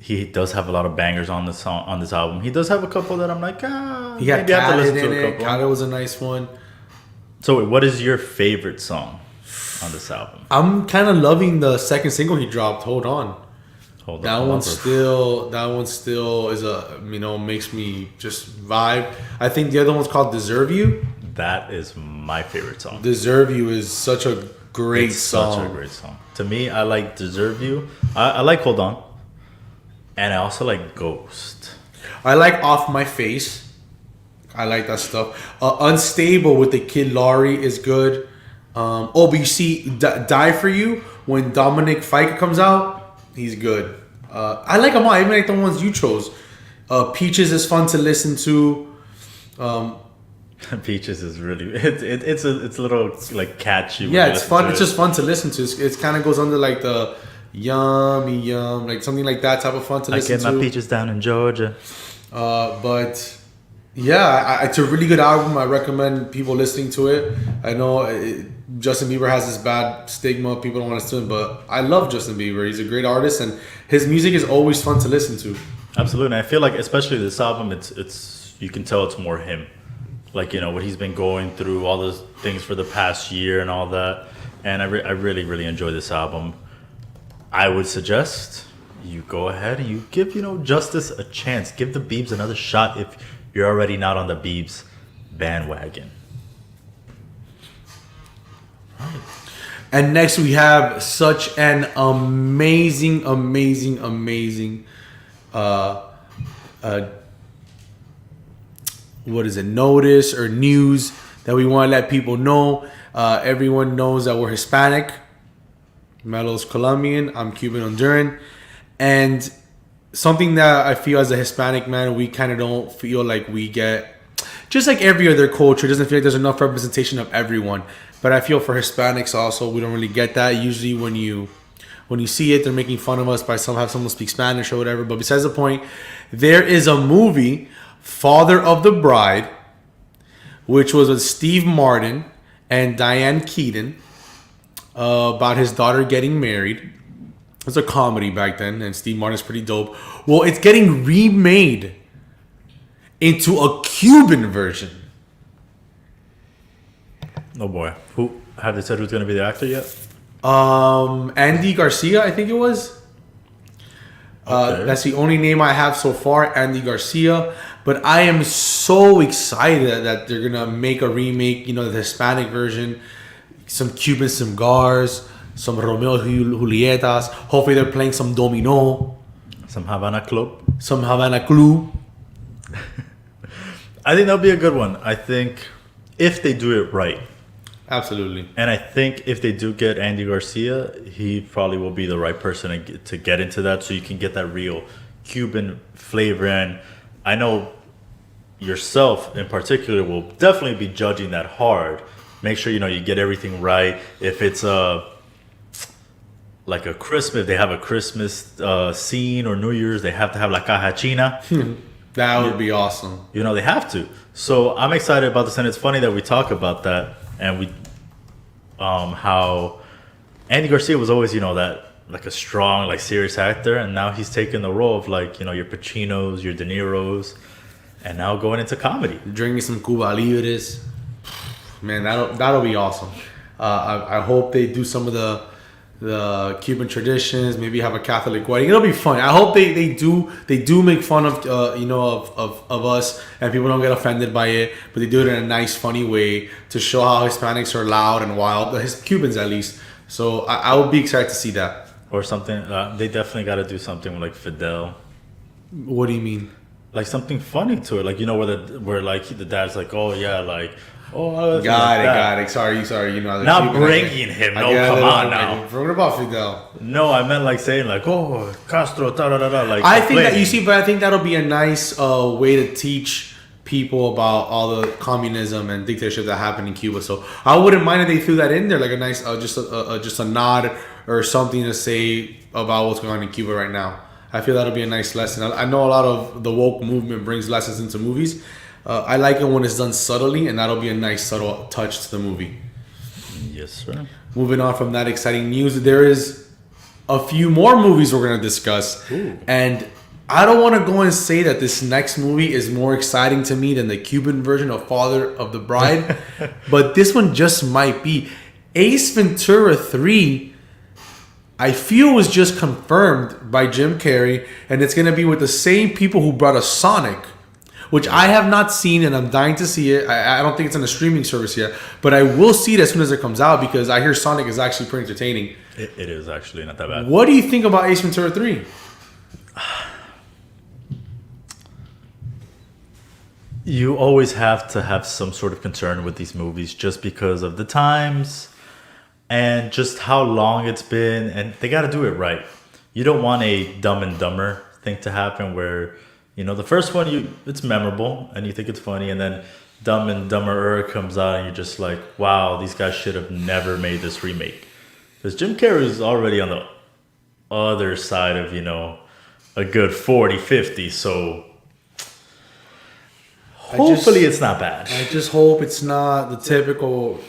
He does have a lot of bangers on this album. He does have a couple that I'm like, he had maybe I have to listen in to a couple. Khaled was a nice one. So what is your favorite song on this album? I'm kind of loving the second single he dropped, Hold On. That one still is makes me just vibe. I think the other one's called Deserve You. That is my favorite song. Deserve You is such a great It's song. such a great song. To me, I like Deserve You. I like Hold On. And I also like Ghost. I like Off My Face. I like that stuff. Unstable with the Kid Laroi is good. But you see, Die For You, when Dominic Fike comes out, he's good. I like them all. I even like the ones you chose. Peaches is fun to listen to. Peaches is really it's a little like catchy. Yeah, it's fun. It's just fun to listen to. It kind of goes under like the yummy yum, like something like that type of fun to listen to. I get my peaches down in Georgia. But yeah, it's a really good album. I recommend people listening to it. I know Justin Bieber has this bad stigma. People don't want to listen to him, but I love Justin Bieber. He's a great artist, and his music is always fun to listen to. Absolutely. And I feel like especially this album, it's you can tell it's more him. Like, you know, what he's been going through, all those things for the past year and all that. And I really, really enjoy this album. I would suggest you go ahead and you give, Justice a chance. Give the Biebs another shot if you're already not on the Biebs bandwagon. And next we have such an amazing what is it, notice or news that we want to let people know. Everyone knows that we're Hispanic. Melo's Colombian. I'm Cuban Honduran. And something that I feel as a Hispanic man, we kind of don't feel like we get, just like every other culture, it doesn't feel like there's enough representation of everyone. But I feel for Hispanics also, we don't really get that. Usually when you see it, they're making fun of us by have someone speak Spanish or whatever. But besides the point, there is a movie, Father of the Bride, which was with Steve Martin and Diane Keaton, about his daughter getting married. It was a comedy back then, and Steve Martin's pretty dope. Well, it's getting remade into a Cuban version. Oh boy. Have they said who's going to be the actor yet? Andy Garcia, I think it was. Okay. That's the only name I have so far, Andy Garcia. But I am so excited that they're gonna make a remake. The Hispanic version, some Cuban cigars, some Romeo and Julietas. Hopefully, they're playing some domino, Some Havana Club. some Havana Club. I think that'll be a good one. I think if they do it right. Absolutely. And I think if they do get Andy Garcia, he probably will be the right person to get into that, so you can get that real Cuban flavor. And I know yourself in particular will definitely be judging that hard. Make sure you get everything right. If it's like a Christmas, if they have a Christmas scene, or New Year's, they have to have la caja china. That would be awesome. They have to. So I'm excited about this, and it's funny that we talk about that. And we, how Andy Garcia was always, that like a strong, like serious actor, and now he's taking the role of like, your Pacinos, your De Niros, and now going into comedy. Drinking some Cuba Libres. Man, that'll be awesome. I hope they do some of the Cuban traditions. Maybe have a Catholic wedding. It'll be fun. I hope they do make fun of of us, and people don't get offended by it. But they do it in a nice, funny way to show how Hispanics are loud and wild. Cubans at least. So I would be excited to see that. Or something. They definitely got to do something with like Fidel. What do you mean? Like something funny to it. Like where like the dad's like, oh yeah, like. Oh, got it. Sorry. Not bringing him. No, come on now. Forget about Fidel. No, I meant like saying like, oh, Castro, da da da da. Like I think that but I think that'll be a nice way to teach people about all the communism and dictatorship that happened in Cuba. So I wouldn't mind if they threw that in there, like a nice, just a nod or something to say about what's going on in Cuba right now. I feel that'll be a nice lesson. I know a lot of the woke movement brings lessons into movies. I like it when it's done subtly, and that'll be a nice subtle touch to the movie. Yes, sir. Moving on from that exciting news, there is a few more movies we're going to discuss. Ooh. And I don't want to go and say that this next movie is more exciting to me than the Cuban version of Father of the Bride, but this one just might be. Ace Ventura 3, I feel, was just confirmed by Jim Carrey, and it's going to be with the same people who brought us Sonic. which I have not seen, and I'm dying to see it. I don't think it's on a streaming service yet, but I will see it as soon as it comes out because I hear Sonic is actually pretty entertaining. It is actually not that bad. What do you think about Ace Ventura 3? You always have to have some sort of concern with these movies just because of the times and just how long it's been, and they got to do it right. You don't want a Dumb and Dumber thing to happen where, the first one, it's memorable and you think it's funny, and then Dumb and Dumber comes out and you're just like, wow, these guys should have never made this remake. Because Jim Carrey's already on the other side of, a good 40, 50, so hopefully it's not bad. I just hope it's not the typical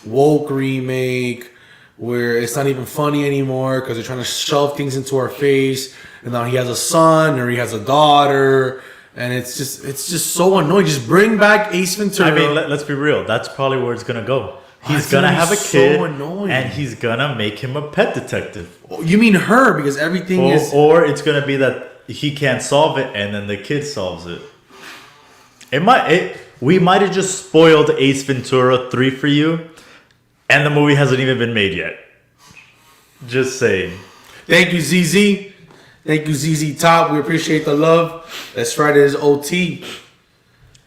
woke remake, where it's not even funny anymore because they're trying to shove things into our face. And now he has a son or he has a daughter, and it's just so annoying. Just bring back Ace Ventura. I mean, let's be real. That's probably where it's gonna go. He's gonna have a kid, and he's gonna make him a pet detective. You mean her? Because everything is. Or it's gonna be that he can't solve it, and then the kid solves it. We might have just spoiled Ace Ventura 3 for you, and the movie hasn't even been made yet. Just saying. Thank you, ZZ. Thank you, ZZ Top. We appreciate the love. That's right, it is OT.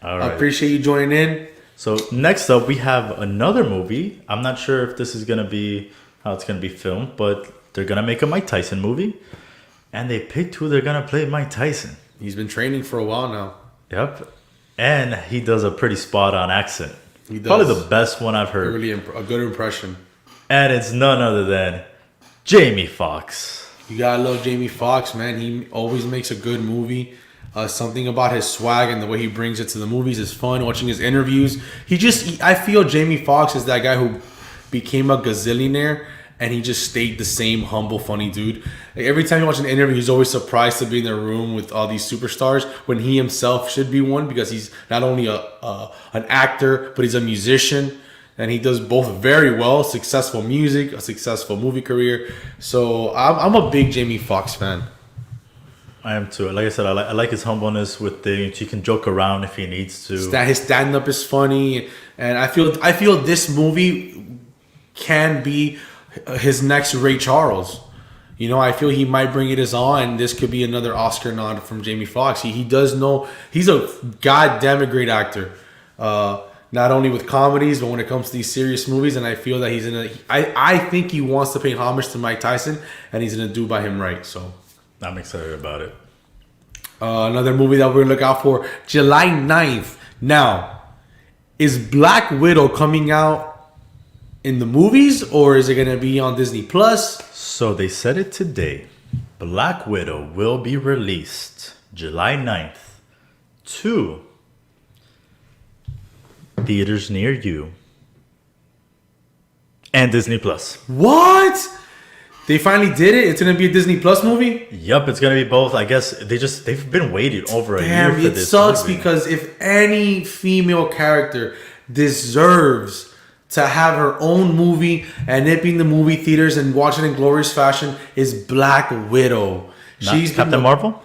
All right. I appreciate you joining in. So next up, we have another movie. I'm not sure if this is gonna be how it's gonna be filmed, but they're gonna make a Mike Tyson movie, and they picked who they're gonna play Mike Tyson. He's been training for a while now. Yep, and he does a pretty spot-on accent. He does. Probably the best one I've heard. Really a good impression. And it's none other than Jamie Foxx. You gotta love Jamie Foxx, man. He always makes a good movie. Something about his swag and the way he brings it to the movies is fun. Watching his interviews, I feel Jamie Foxx is that guy who became a gazillionaire and he just stayed the same humble, funny dude. Like, every time you watch an interview, he's always surprised to be in the room with all these superstars when he himself should be one, because he's not only an actor, but he's a musician. And he does both very well. Successful music, a successful movie career. So I'm a big Jamie Foxx fan. I am too. Like I said, I like his humbleness with things. He can joke around if he needs to. His stand-up is funny. And I feel this movie can be his next Ray Charles. I feel he might bring it his all, and this could be another Oscar nod from Jamie Foxx. He does know. He's a goddamn great actor. Not only with comedies, but when it comes to these serious movies, and I feel that he's I think he wants to pay homage to Mike Tyson, and he's gonna do by him right. So I'm excited about it. Another movie that we're gonna look out for, July 9th. Now, is Black Widow coming out in the movies, or is it gonna be on Disney Plus? So they said it today. Black Widow will be released July 9th to theaters near you and Disney Plus. What? They finally did it? It's gonna be a Disney Plus movie? Yup, it's gonna be both. I guess they've been waiting over a year for this. It sucks movie. Because if any female character deserves to have her own movie and it being the movie theaters and watching in glorious fashion, is Black Widow. Not Captain Marvel?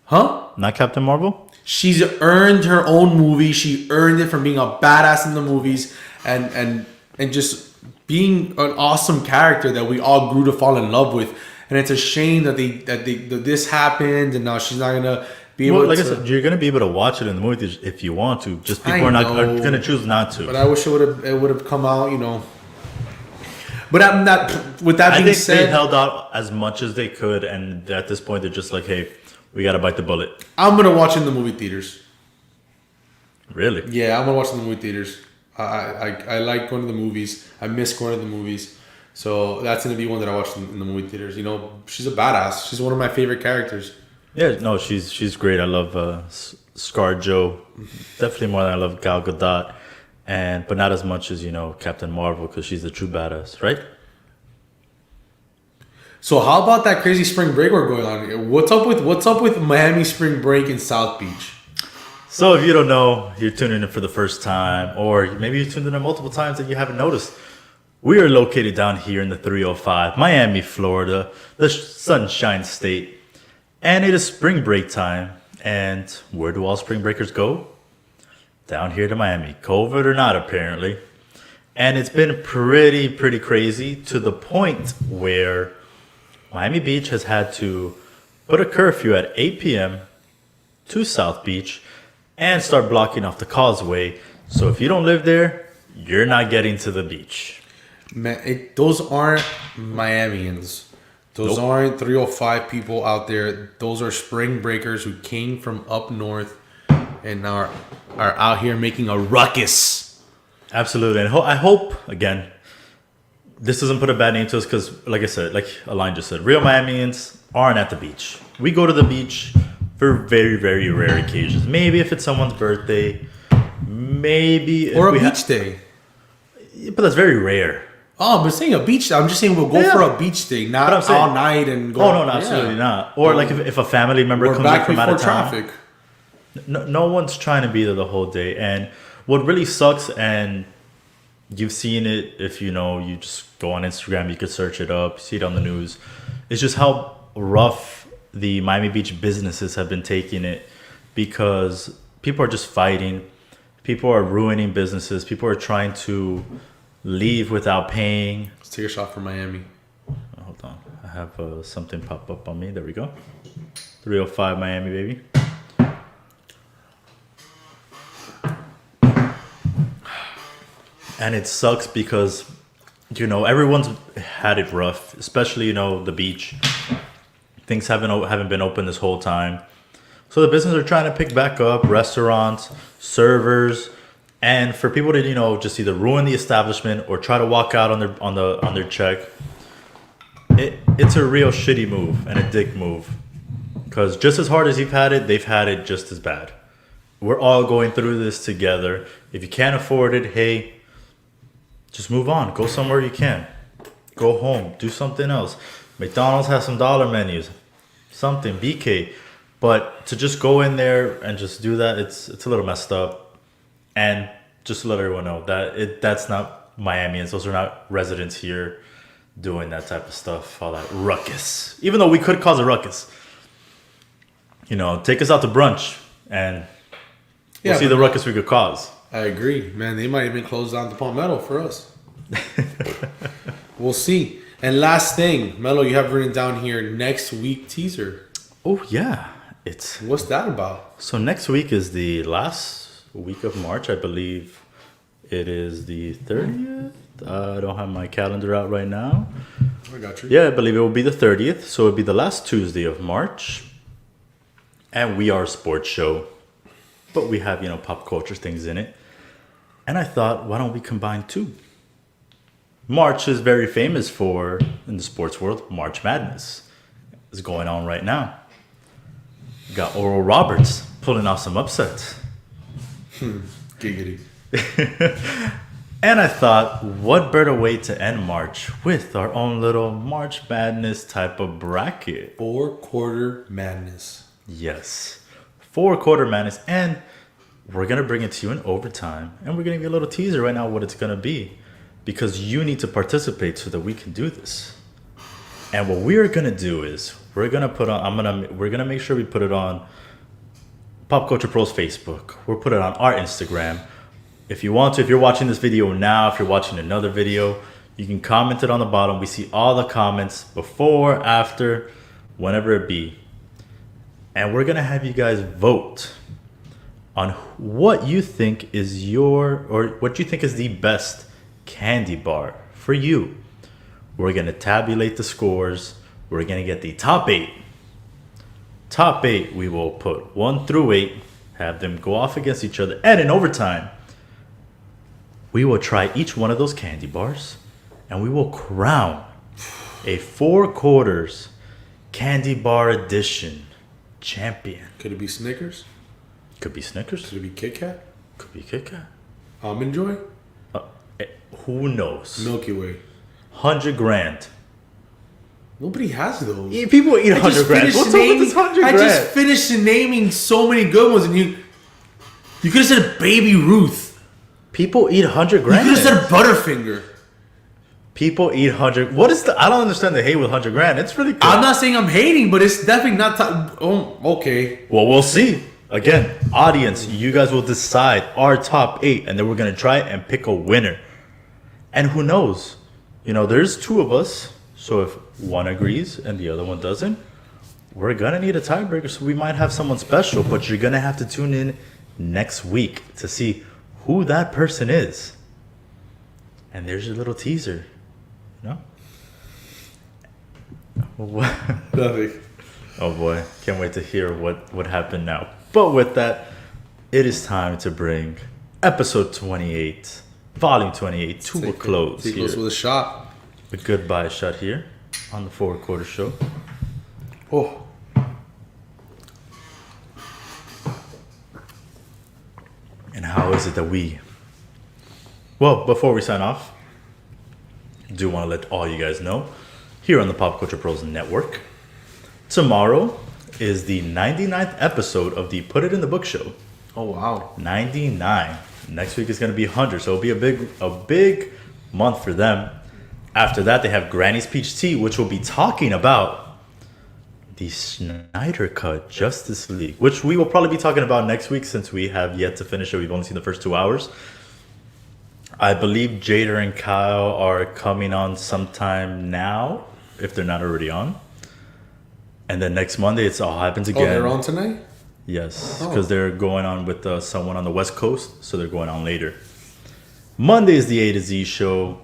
Huh? Not Captain Marvel? She's earned her own movie. She earned it from being a badass in the movies and just being an awesome character that we all grew to fall in love with. And it's a shame that this happened, and now she's not gonna be able to. Like I said, you're gonna be able to watch it in the movie if you want to. Just people are gonna choose not to. But I wish it would have come out, But I'm not. With that being said, they held out as much as they could, and at this point, they're just like, "Hey, we gotta bite the bullet." I'm gonna watch it in the movie theaters. Really? Yeah, I'm gonna watch it in the movie theaters. I like going to the movies. I miss going to the movies. So that's gonna be one that I watch in the movie theaters. She's a badass. She's one of my favorite characters. Yeah, no, she's great. I love ScarJo, definitely more than I love Gal Gadot, but not as much as Captain Marvel, because she's the true badass, right? So how about that crazy spring break we're going on? What's up with Miami spring break in South Beach? So if you don't know, you're tuning in for the first time, or maybe you tuned in multiple times and you haven't noticed. We are located down here in the 305, Miami, Florida, the Sunshine State. And it is spring break time. And where do all spring breakers go? Down here to Miami. COVID or not, apparently. And it's been pretty crazy to the point where Miami Beach has had to put a curfew at 8 p.m. to South Beach and start blocking off the causeway. So if you don't live there, you're not getting to the beach. Man, those aren't Miamians. Those aren't 305 people out there. Those are spring breakers who came from up north and are out here making a ruckus. Absolutely. And I hope, again, this doesn't put a bad name to us because, like I said, like Alain just said, real Miamians aren't at the beach. We go to the beach for very rare occasions. Maybe if it's someone's birthday. Maybe. Or a beach day. But that's very rare. Oh, but saying a beach day. I'm just saying we'll go for a beach day, not all night and go. Oh, no, absolutely not. Or like if a family member comes in from out of town. Traffic. No one's trying to be there the whole day. And what really sucks, and you've seen it if you just go on Instagram, you could search it up, see it on the news. It's just how rough the Miami Beach businesses have been taking it because people are just fighting. People are ruining businesses. People are trying to leave without paying. Let's take a shot for Miami. Hold on. I have something pop up on me. There we go. 305 Miami, baby. And it sucks because, everyone's had it rough, especially, the beach. Things haven't been open this whole time. So the businesses are trying to pick back up, restaurants, servers, and for people to, just either ruin the establishment or try to walk out on their check. It's a real shitty move and a dick move. Because just as hard as you've had it, they've had it just as bad. We're all going through this together. If you can't afford it, hey, just move on. Go somewhere you can. Go home. Do something else. McDonald's has some dollar menus. Something. BK. But to just go in there and just do that, it's a little messed up. And just to let everyone know that that's not Miamians. Those are not residents here doing that type of stuff. All that ruckus. Even though we could cause a ruckus. Take us out to brunch and we'll see the ruckus we could cause. I agree, man. They might even close down the Palmetto for us. We'll see. And last thing, Melo, you have written down here next week teaser. Oh yeah, what's that about? So next week is the last week of March, I believe. It is the 30th. I don't have my calendar out right now. I got you. Yeah, I believe it will be the 30th. So it'll be the last Tuesday of March, and we are a sports show, but we have pop culture things in it. And I thought, why don't we combine two? March is very famous for, in the sports world, March Madness is going on right now. You got Oral Roberts pulling off some upsets. Giggity. And I thought, what better way to end March with our own little March Madness type of bracket? 4-quarter madness. Yes. 4-quarter madness. And we're going to bring it to you in overtime. And we're going to give you a little teaser right now what it's going to be. Because you need to participate so that we can do this. And what we're going to do is we're going to make sure we put it on Pop Culture Pro's Facebook. We'll put it on our Instagram. If you want to, if you're watching this video now, if you're watching another video, you can comment it on the bottom. We see all the comments before, after, whenever it be. And we're going to have you guys vote on what you think is what you think is the best candy bar for you. We're going to tabulate the scores. We're going to get the top 8. Top 8, we will put 1 through 8, have them go off against each other. And in overtime, we will try each one of those candy bars and we will crown a 4 quarters candy bar edition champion. Could it be Snickers? Could be Snickers. Could it be Kit Kat? Could be Kit Kat. Almond Joy? Who knows? Milky Way. 100 grand. Nobody has those. People eat 100 grand. What's up with this 100 grand? I just finished naming so many good ones, and you could have said Baby Ruth. People eat 100 grand. You could have said Butterfinger. People eat 100. What is the? I don't understand the hate with 100 grand. It's really good. I'm not saying I'm hating, but it's definitely not. Okay. Well, we'll see. Again, audience, you guys will decide our top 8, and then we're gonna try and pick a winner. And who knows? There's 2 of us. So if one agrees and the other one doesn't, we're gonna need a tiebreaker. So we might have someone special, but you're gonna have to tune in next week to see who that person is. And there's your little teaser. Nothing. Oh boy, can't wait to hear what happened now. But with that, it is time to bring episode 28, volume 28 to a close. Take us with a shot. A goodbye shot here on the 4 Quarter Show. Oh. And how is it that well, before we sign off, I do want to let all you guys know, here on the Pop Culture Pros Network, tomorrow is the 99th episode of the Put It in the Book show. Oh, wow. 99. Next week is going to be 100, so it'll be a big month for them. After that, they have Granny's Peach Tea, which will be talking about the Snyder Cut Justice League, which we will probably be talking about next week since we have yet to finish it. We've only seen the first 2 hours. I believe Jada and Kyle are coming on sometime now, if they're not already on. And then next Monday, it's all happens again. Oh, they're on tonight? Yes, because they're going on with someone on the West Coast, so they're going on later. Monday is the A to Z show,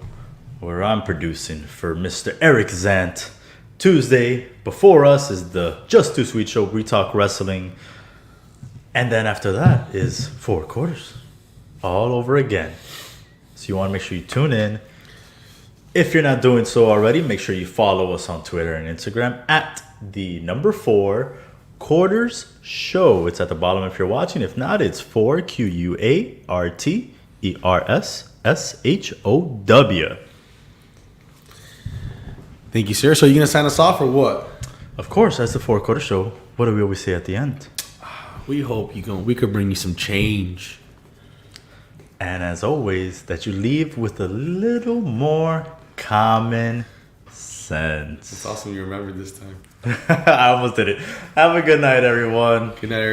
where I'm producing for Mr. Eric Zant. Tuesday, before us, is the Just Too Sweet show, we talk wrestling. And then after that is 4 Quarters, all over again. So you want to make sure you tune in. If you're not doing so already, make sure you follow us on Twitter and Instagram at the number 4 Quarters Show. It's at the bottom if you're watching. If not, it's 4 QUARTERSSHOW. Thank you, sir. So you going to sign us off or what? Of course, that's the 4 Quarter Show. What do we always say at the end? We hope we could bring you some change. And as always, that you leave with a little more common sense. It's awesome you remembered this time. I almost did it. Have a good night, everyone. Good night, everyone.